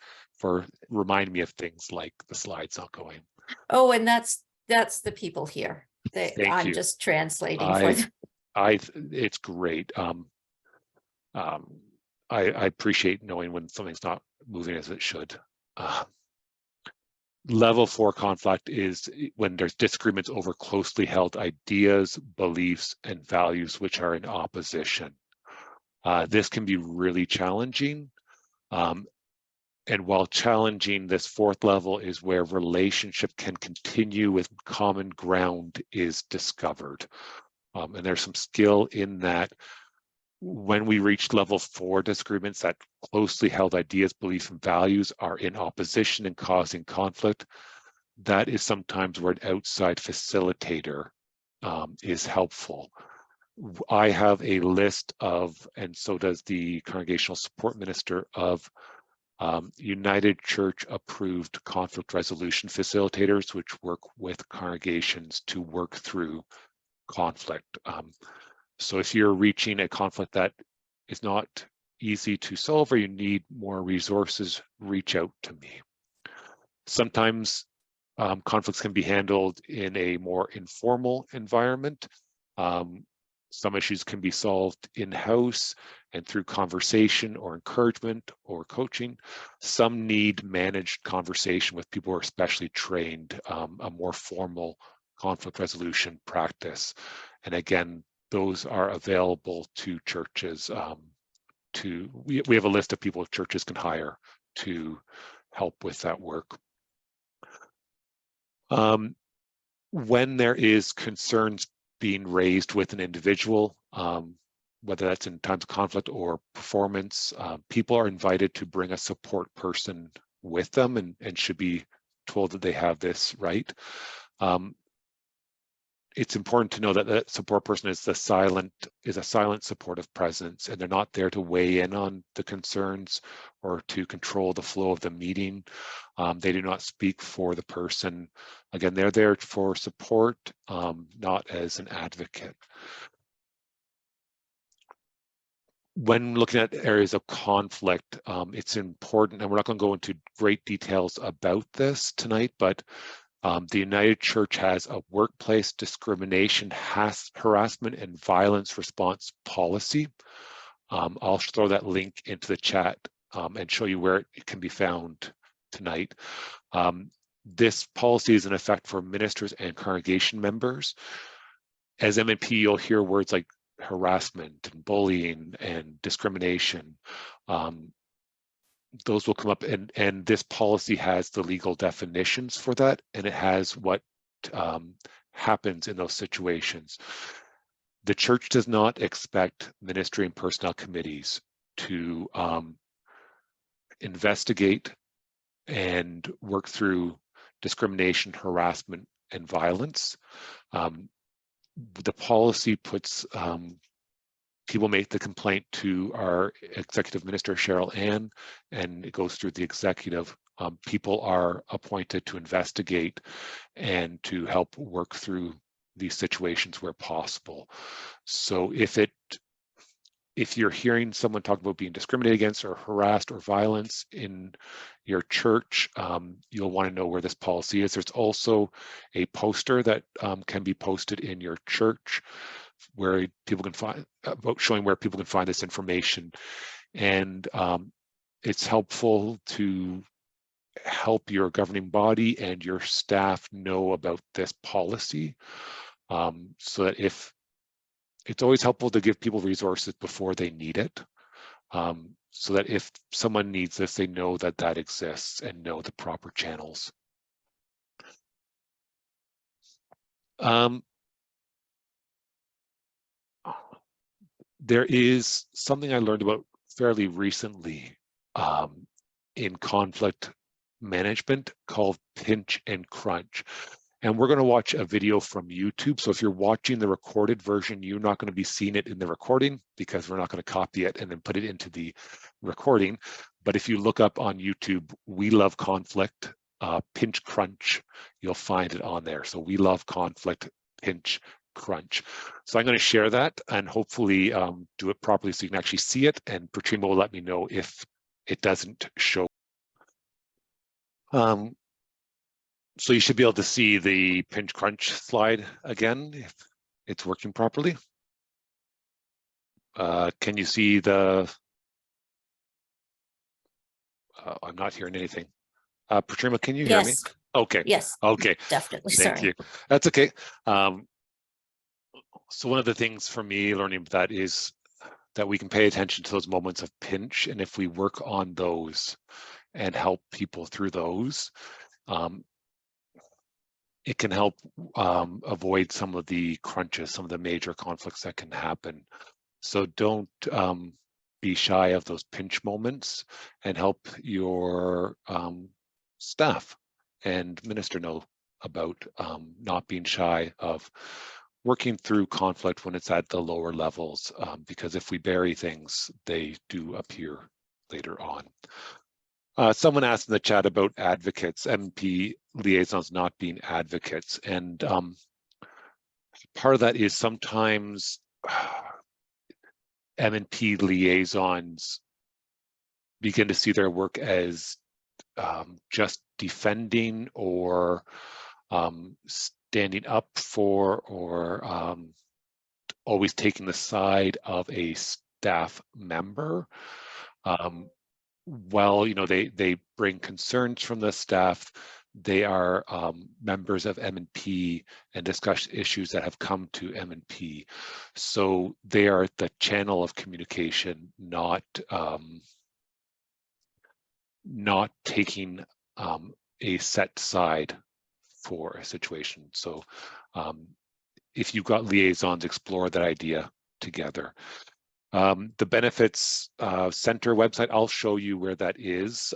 reminding me of things like the slides not going. Oh, and that's the people here. Thank I'm you. just translating for them. It's great. I appreciate knowing when something's not moving as it should. Level 4 conflict is when there's disagreements over closely held ideas, beliefs, and values which are in opposition. This can be really challenging. And while challenging, this 4th level is where relationship can continue with common ground is discovered. And there's some skill in that. When we reach level 4 disagreements, that closely held ideas, beliefs, and values are in opposition and causing conflict, that is sometimes where an outside facilitator is helpful. I have a list of, and so does the congregational support minister, of United Church approved conflict resolution facilitators, which work with congregations to work through conflict. So if you're reaching a conflict that is not easy to solve or you need more resources, reach out to me. Sometimes conflicts can be handled in a more informal environment. Some issues can be solved in-house and through conversation or encouragement or coaching. Some need managed conversation with people who are specially trained, a more formal conflict resolution practice. And again, those are available to churches. We have a list of people churches can hire to help with that work. When there is concerns being raised with an individual, whether that's in times of conflict or performance, people are invited to bring a support person with them and should be told that they have this right. It's important to know that that support person is a silent supportive presence, and they're not there to weigh in on the concerns or to control the flow of the meeting. They do not speak for the person. Again, they're there for support, not as an advocate. When looking at areas of conflict, it's important, and we're not going to go into great details about this tonight, but The United Church has a workplace discrimination, harassment, and violence response policy. I'll throw that link into the chat and show you where it can be found tonight. This policy is in effect for ministers and congregation members. As MNP, you'll hear words like harassment and bullying and discrimination. Those will come up, and this policy has the legal definitions for that, and it has what happens in those situations. The church does not expect ministry and personnel committees to investigate and work through discrimination, harassment, and violence. The policy puts people make the complaint to our executive minister, Cheryl Ann, and it goes through the executive. People are appointed to investigate and to help work through these situations where possible. So if you're hearing someone talk about being discriminated against or harassed or violence in your church, you'll want to know where this policy is. There's also a poster that can be posted in your church where people can find, showing where people can find this information. And it's helpful to help your governing body and your staff know about this policy, so that if it's always helpful to give people resources before they need it, so that if someone needs this, they know that that exists and know the proper channels. There is something I learned about fairly recently in conflict management called pinch and crunch. And we're going to watch a video from YouTube. So if you're watching the recorded version, you're not going to be seeing it in the recording because we're not going to copy it and then put it into the recording. But if you look up on YouTube, We Love Conflict, Pinch Crunch, you'll find it on there. So We Love Conflict, Pinch Crunch. So I'm going to share that and hopefully do it properly so you can actually see it. And Patrima will let me know if it doesn't show. So you should be able to see the pinch crunch slide again if it's working properly. Can you see the? I'm not hearing anything. Patrima, can you hear me? Okay. Yes. Okay. Definitely. Thank Sorry. you. That's okay. So one of the things for me learning that is that we can pay attention to those moments of pinch, and if we work on those and help people through those, it can help avoid some of the crunches, some of the major conflicts that can happen. So don't be shy of those pinch moments and help your staff and minister know about not being shy of working through conflict when it's at the lower levels, because if we bury things, they do appear later on. Someone asked in the chat about advocates, MP liaisons not being advocates. And part of that is sometimes MNP liaisons begin to see their work as just defending or standing up for or always taking the side of a staff member. While they bring concerns from the staff, they are members of MNP and discuss issues that have come to MNP. So they are the channel of communication, not taking a set side for a situation. So if you've got liaisons, explore that idea together. The Benefits Center website, I'll show you where that is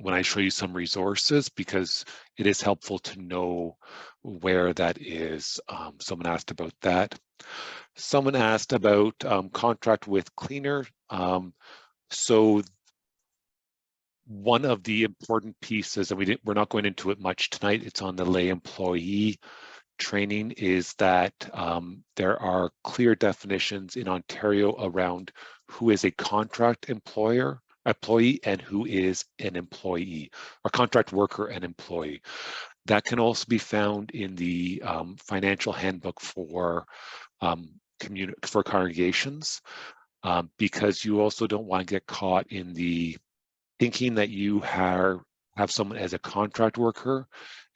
when I show you some resources, because it is helpful to know where that is. Someone asked about that. Someone asked about contract with cleaner. So one of the important pieces, and we're not going into it much tonight, it's on the lay employee training, is that there are clear definitions in Ontario around who is a contract employee and who is an employee, or contract worker and employee. That can also be found in the financial handbook for congregations, because you also don't want to get caught in the thinking that you have someone as a contract worker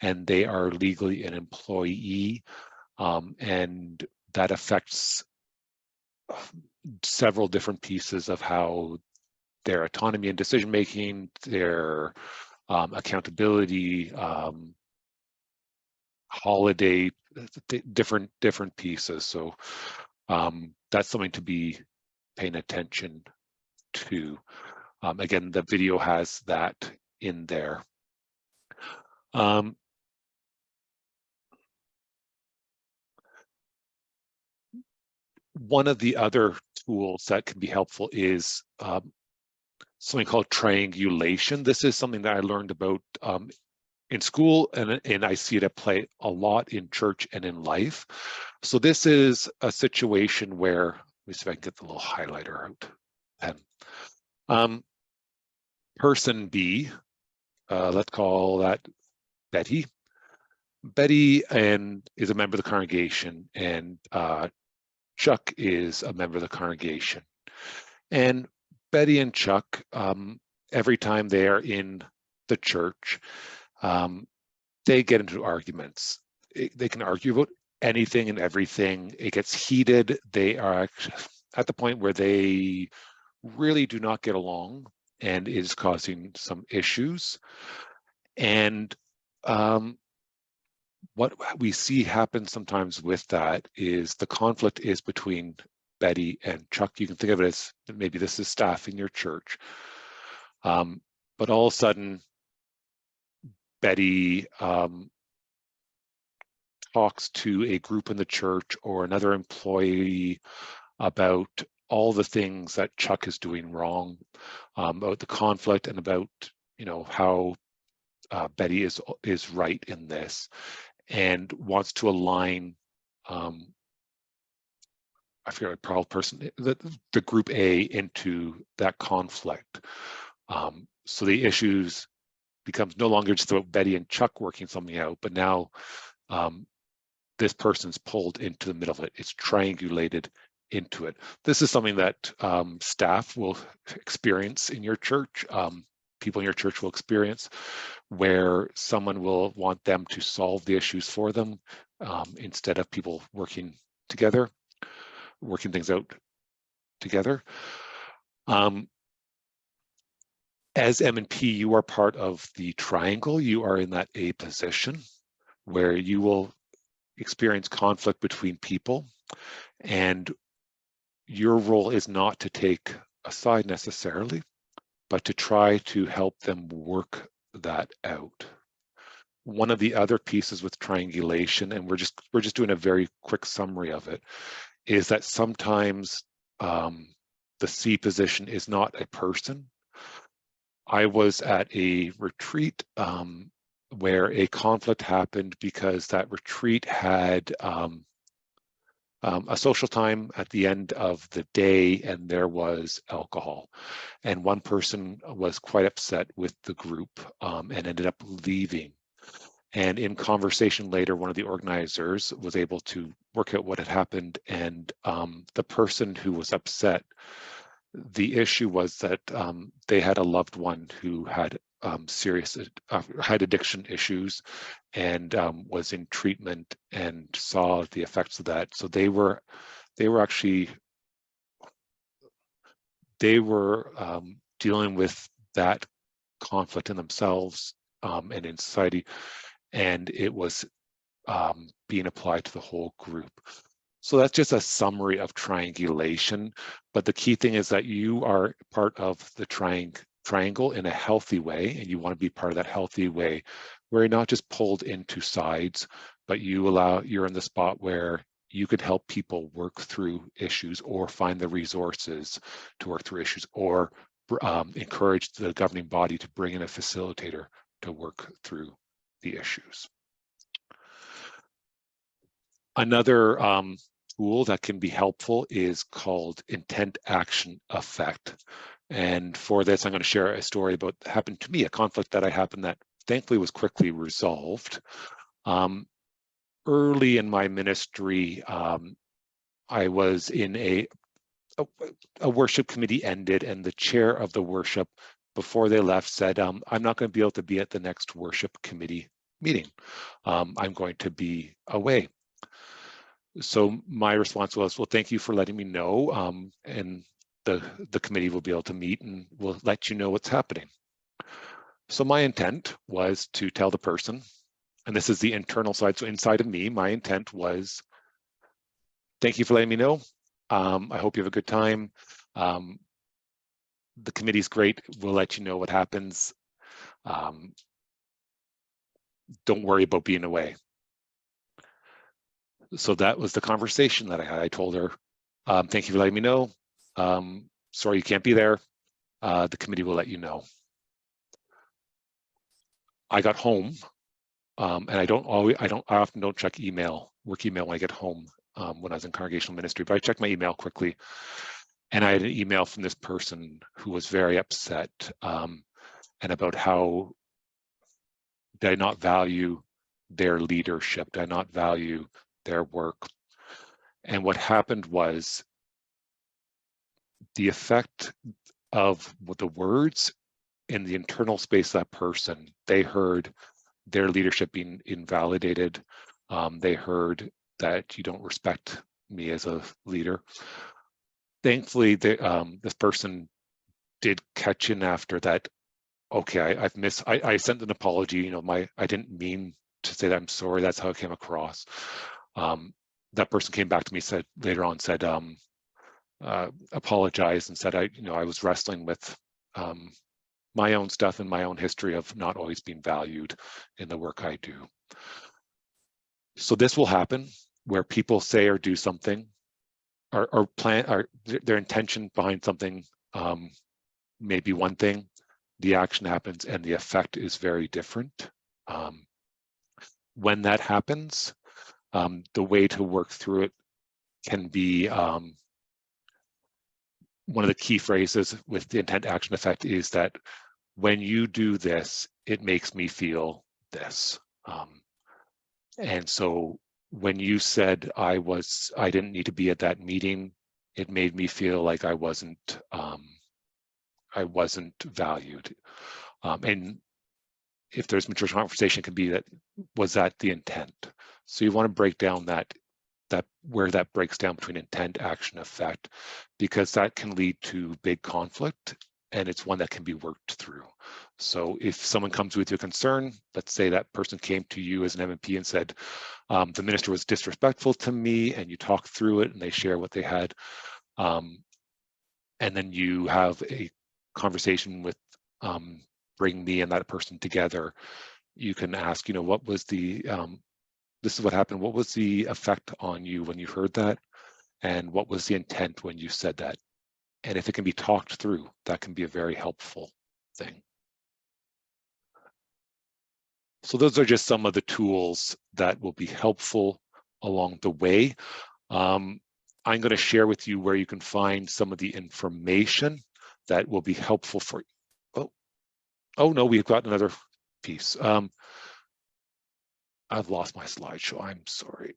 and they are legally an employee, and that affects several different pieces of how their autonomy and decision making, their accountability, holiday, different pieces. So that's something to be paying attention to. Again, the video has that in there. One of the other tools that can be helpful is something called triangulation. This is something that I learned about in school, and I see it at play a lot in church and in life. So this is a situation where, let me see if I can get the little highlighter out. Pen. Person B, let's call that Betty. Betty is a member of the congregation, and Chuck is a member of the congregation. And Betty and Chuck, every time they are in the church, they get into arguments. They can argue about anything and everything. It gets heated. They are at the point where they really do not get along and is causing some issues. And what we see happen sometimes with that is the conflict is between Betty and Chuck. You can think of it as maybe this is staff in your church. But all of a sudden, Betty talks to a group in the church or another employee about all the things that Chuck is doing wrong, about the conflict and about, you know, how Betty is right in this, and wants to align, I forget what proud person, the group A into that conflict. So the issues becomes no longer just about Betty and Chuck working something out, but now this person's pulled into the middle of it. It's triangulated into it. This is something that staff will experience in your church. People in your church will experience, where someone will want them to solve the issues for them instead of people working together, working things out together. As M&P, you are part of the triangle. You are in that A position where you will experience conflict between people, and your role is not to take a side necessarily, but to try to help them work that out. One of the other pieces with triangulation, and we're just doing a very quick summary of it, is that sometimes the C position is not a person. I was at a retreat where a conflict happened because that retreat had a social time at the end of the day, and there was alcohol. And one person was quite upset with the group and ended up leaving. And in conversation later, one of the organizers was able to work out what had happened. And the person who was upset, the issue was that they had a loved one who had serious had addiction issues and was in treatment and saw the effects of that. So they were dealing with that conflict in themselves and in society, and it was being applied to the whole group. So that's just a summary of triangulation, but the key thing is that you are part of the triangle in a healthy way, and you want to be part of that healthy way where you're not just pulled into sides, but you're in the spot where you could help people work through issues or find the resources to work through issues, or encourage the governing body to bring in a facilitator to work through the issues. Another tool that can be helpful is called intent, action, effect. And for this, I'm going to share a story about happened to me, a conflict that happened that thankfully was quickly resolved. Early in my ministry, I was in a worship committee ended, and the chair of the worship, before they left, said, I'm not going to be able to be at the next worship committee meeting. I'm going to be away. So my response was, well, thank you for letting me know, and the committee will be able to meet and we'll let you know what's happening. So my intent was to tell the person, and this is the internal side, so inside of me, my intent was, thank you for letting me know. I hope you have a good time. The committee's great. We'll let you know what happens. Don't worry about being away. So that was the conversation that I had. I told her, thank you for letting me know. Sorry you can't be there. The committee will let you know. I got home, and I often don't check work email when I get home when I was in congregational ministry, but I checked my email quickly, and I had an email from this person who was very upset and about how did I not value their leadership, did I not value their work. And what happened was the effect of the words in the internal space of that person, they heard their leadership being invalidated. They heard that you don't respect me as a leader. Thankfully, this person did catch in after that. Okay, I sent an apology. You know, I didn't mean to say that. I'm sorry. That's how it came across. That person came back to me later on said apologized and said I was wrestling with my own stuff and my own history of not always being valued in the work I do. So this will happen where people say or do something or plan, or their intention behind something may be one thing, the action happens and the effect is very different. When that happens, the way to work through it can be one of the key phrases with the intent action effect is that when you do this, it makes me feel this. And so when you said I didn't need to be at that meeting, it made me feel like I wasn't valued. And if there's mature conversation, it could be that, was that the intent? So you want to break down where that breaks down between intent, action, effect, because that can lead to big conflict, and it's one that can be worked through. So if someone comes with a concern, let's say that person came to you as an MMP and said, the minister was disrespectful to me, and you talk through it and they share what they had. And then you have a conversation with, bring me and that person together. You can ask, what was this is what happened. What was the effect on you when you heard that? And what was the intent when you said that? And if it can be talked through, that can be a very helpful thing. So those are just some of the tools that will be helpful along the way. I'm going to share with you where you can find some of the information that will be helpful for you. Oh no, we've got another piece. I've lost my slideshow, I'm sorry.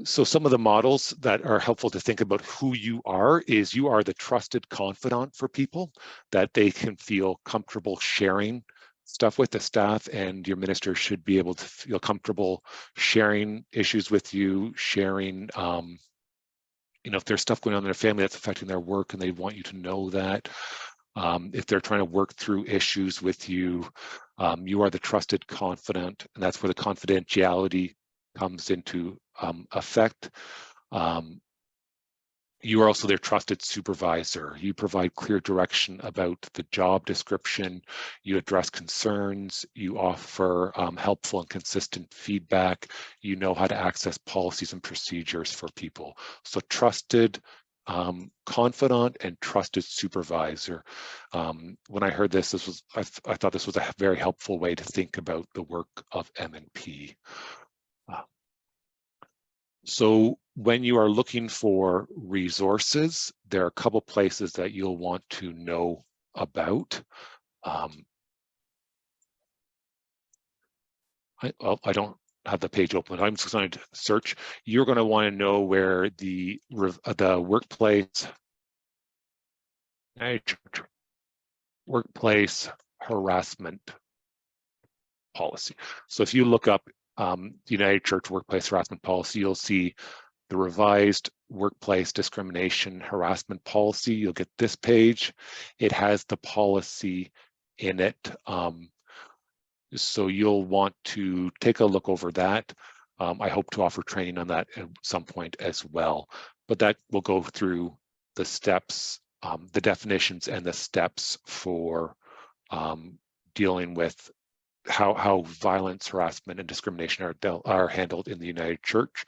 So some of the models that are helpful to think about who you are is you are the trusted confidant for people that they can feel comfortable sharing stuff with. The staff and your minister should be able to feel comfortable sharing issues with you, sharing, if there's stuff going on in their family that's affecting their work and they want you to know that. If they're trying to work through issues with you, you are the trusted confidant, and that's where the confidentiality comes into effect. You are also their trusted supervisor. You provide clear direction about the job description. You address concerns. You offer helpful and consistent feedback. You know how to access policies and procedures for people. So trusted confidant and trusted supervisor. When I heard this, I thought this was a very helpful way to think about the work of M&P. So when you are looking for resources, there are a couple places that you'll want to know about. I don't have the page open. I'm just going to search. You're going to want to know where the workplace harassment policy. So if you look up the United Church workplace harassment policy, you'll see the revised workplace discrimination harassment policy. You'll get this page. It has the policy in it. So you'll want to take a look over that. I hope to offer training on that at some point as well, but that will go through the steps, the definitions and the steps for dealing with how violence, harassment, and discrimination are handled in the United Church.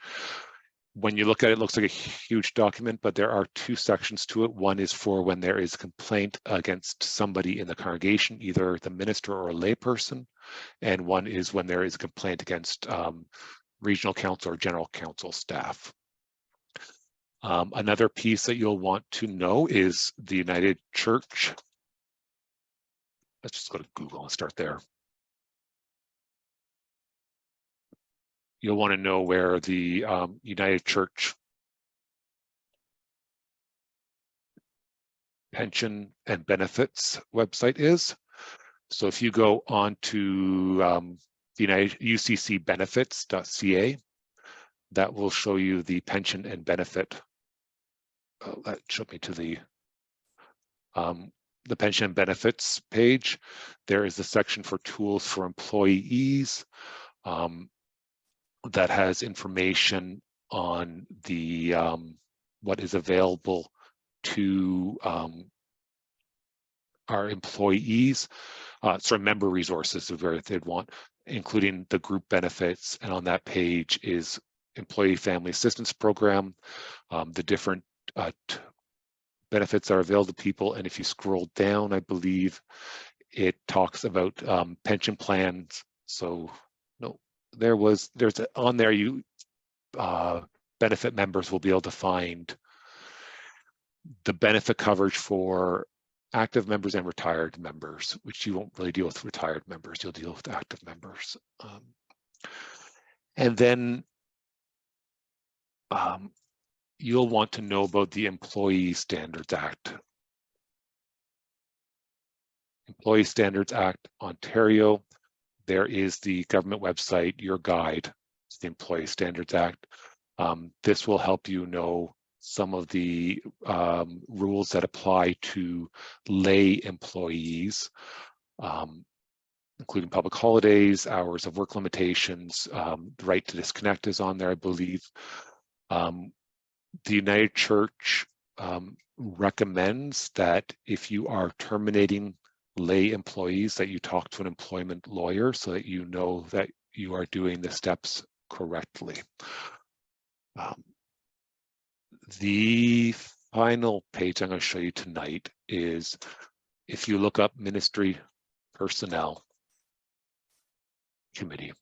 When you look at it, it looks like a huge document, but there are two sections to it. One is for when there is a complaint against somebody in the congregation, either the minister or a layperson, and one is when there is a complaint against regional council or general council staff. Another piece that you'll want to know is the United Church. Let's just go to Google and start there. You'll want to know where the United Church pension and benefits website is. So if you go on to the United uccbenefits.ca, that will show you the pension and benefit. That showed me to the pension and benefits page. There is a section for tools for employees that has information on the what is available to our employees. Member resources are where they'd want, including the group benefits, and on that page is Employee Family Assistance Program, the different benefits that are available to people, and if you scroll down, I believe it talks about pension plans. So no, there's on there, you benefit members will be able to find the benefit coverage for active members and retired members, which you won't really deal with retired members, you'll deal with active members. And then you'll want to know about the Employee Standards Act. Employee Standards Act, Ontario. There is the government website, your guide to the Employee Standards Act. This will help you know some of the rules that apply to lay employees, including public holidays, hours of work limitations, the right to disconnect is on there, I believe. The United Church recommends that if you are terminating lay employees, that you talk to an employment lawyer so that you know that you are doing the steps correctly. The final page I'm going to show you tonight is if you look up Ministry Personnel Committee,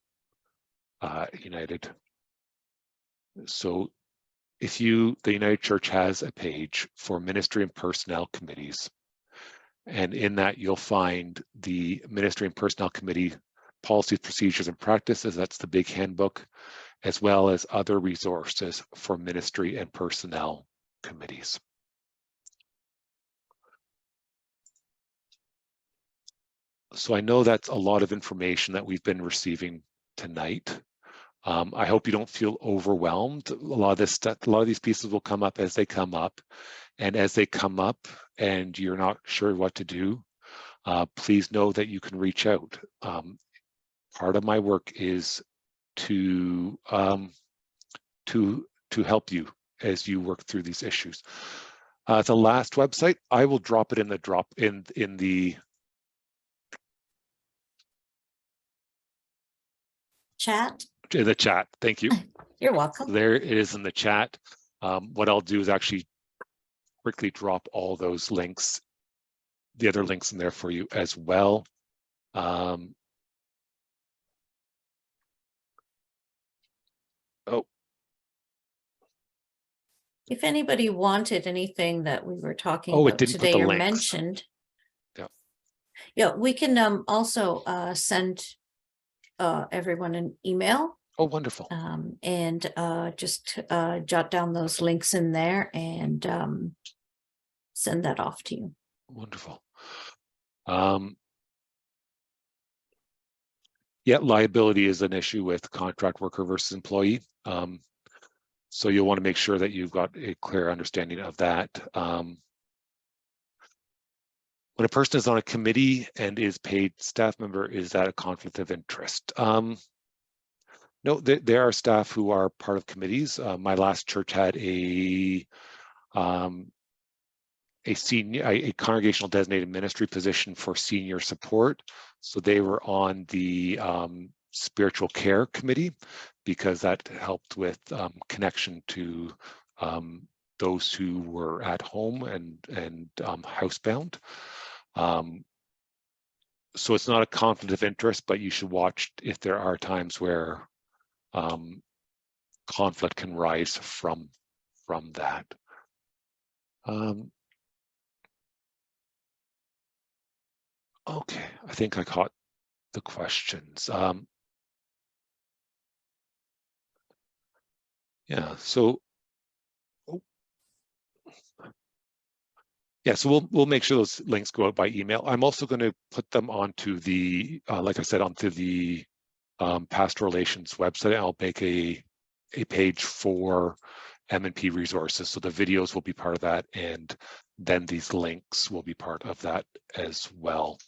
United. So if the United Church has a page for ministry and personnel committees, and in that you'll find the Ministry and Personnel Committee policies, procedures, and practices. That's the big handbook, as well as other resources for ministry and personnel committees. So I know that's a lot of information that we've been receiving tonight. I hope you don't feel overwhelmed. A lot of these pieces will come up as they come up, and as they come up and you're not sure what to do, please know that you can reach out. Part of my work is to help you as you work through these issues. The last website, I will drop it in the Chat. in the chat. Thank you. You're welcome. There it is in the chat. What I'll do is actually quickly drop all those links, the other links in there for you as well. If anybody wanted anything that we were talking It about didn't put the today or links. mentioned, Yeah. yeah, we can also send everyone an email. Oh, wonderful. And just jot down those links in there and send that off to you. Wonderful. Yeah, liability is an issue with contract worker versus employee. So you'll want to make sure that you've got a clear understanding of that. When a person is on a committee and is paid staff member, is that a conflict of interest? No, there are staff who are part of committees. My last church had a congregational designated ministry position for senior support. So they were on the spiritual care committee because that helped with connection to those who were at home and housebound. So it's not a conflict of interest, but you should watch if there are times where conflict can rise from that. Okay, I think I caught the questions. Yeah, so yeah, so we'll make sure those links go out by email. I'm also going to put them onto the, like I said, onto the Pastoral Relations website. I'll make a page for M&P resources, so the videos will be part of that, and then these links will be part of that as well.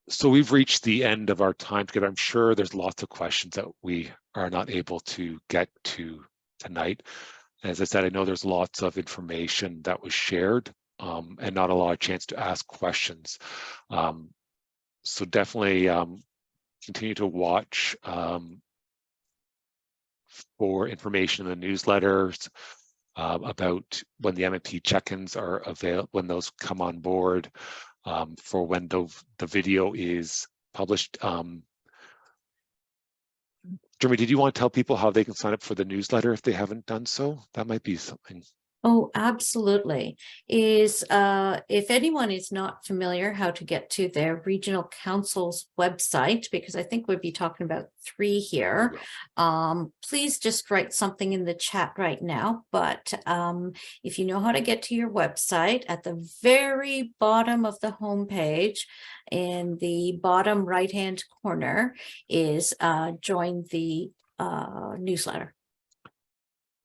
So we've reached the end of our time together. I'm sure there's lots of questions that we are not able to get to tonight. As I said, I know there's lots of information that was shared and not a lot of chance to ask questions. So definitely continue to watch for information in the newsletters about when the M&P check-ins are available, when those come on board, for when the video is published. Jeremy, did you want to tell people how they can sign up for the newsletter if they haven't done so? That might be something. Oh, absolutely. If anyone is not familiar how to get to their regional council's website, because I think we'd be talking about 3 here, please just write something in the chat right now. But if you know how to get to your website, at the very bottom of the homepage, in the bottom right-hand corner is join the newsletter.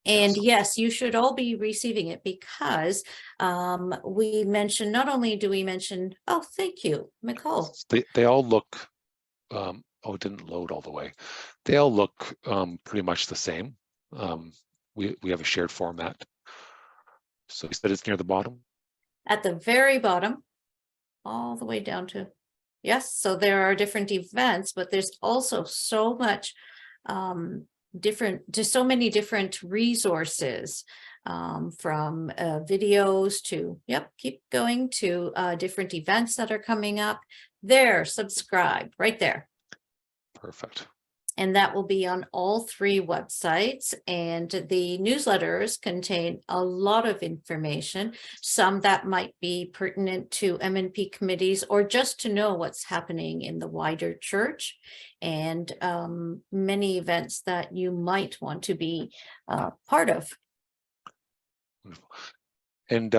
And yes, you should all be receiving it because we mentioned, not only do we mention, oh, thank you, Micol. They all look, oh, it didn't load all the way. They all look pretty much the same. We have a shared format. So you said it's near the bottom? At the very bottom, all the way down to, yes. So there are different events, but there's also so much just so many different resources, from videos to, keep going, to different events that are coming up. There, subscribe right there. Perfect. And that will be on all 3 websites. And the newsletters contain a lot of information, some that might be pertinent to M&P committees or just to know what's happening in the wider church, and many events that you might want to be part of. Wonderful. And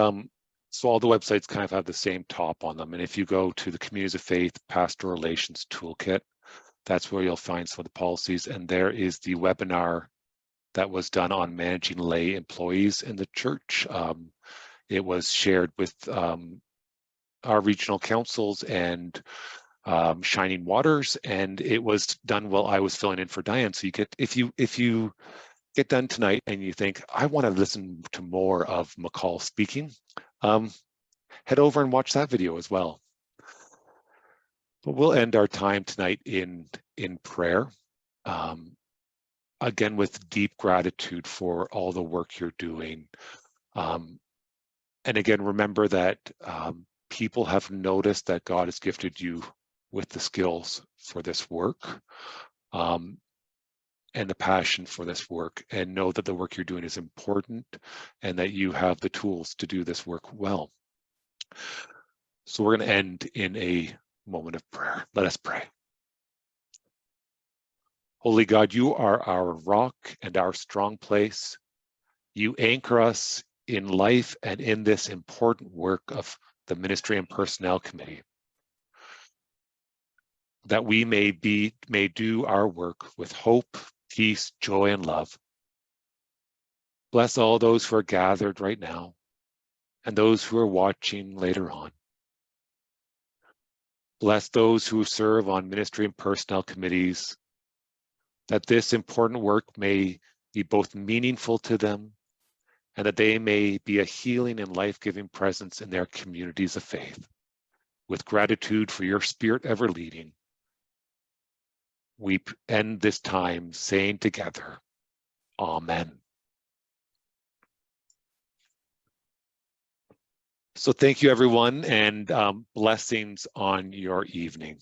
so all the websites kind of have the same top on them. And if you go to the Communities of Faith Pastoral Relations Toolkit, that's where you'll find some of the policies. And there is the webinar that was done on managing lay employees in the church. It was shared with our regional councils and Shining Waters, and it was done while I was filling in for Diane. So you get, if you get done tonight and you think, I want to listen to more of Micol speaking, head over and watch that video as well. But we'll end our time tonight in prayer, again with deep gratitude for all the work you're doing. And again, remember that people have noticed that God has gifted you with the skills for this work, and the passion for this work, and know that the work you're doing is important and that you have the tools to do this work well. So we're going to end in a moment of prayer. Let us pray. Holy God, you are our rock and our strong place. You anchor us in life and in this important work of the Ministry and Personnel Committee, that we may do our work with hope, peace, joy, and love. Bless all those who are gathered right now and those who are watching later on. Bless those who serve on Ministry and Personnel Committees, that this important work may be both meaningful to them and that they may be a healing and life-giving presence in their communities of faith. With gratitude for your Spirit ever leading, we end this time saying together, Amen. So thank you, everyone, and blessings on your evening.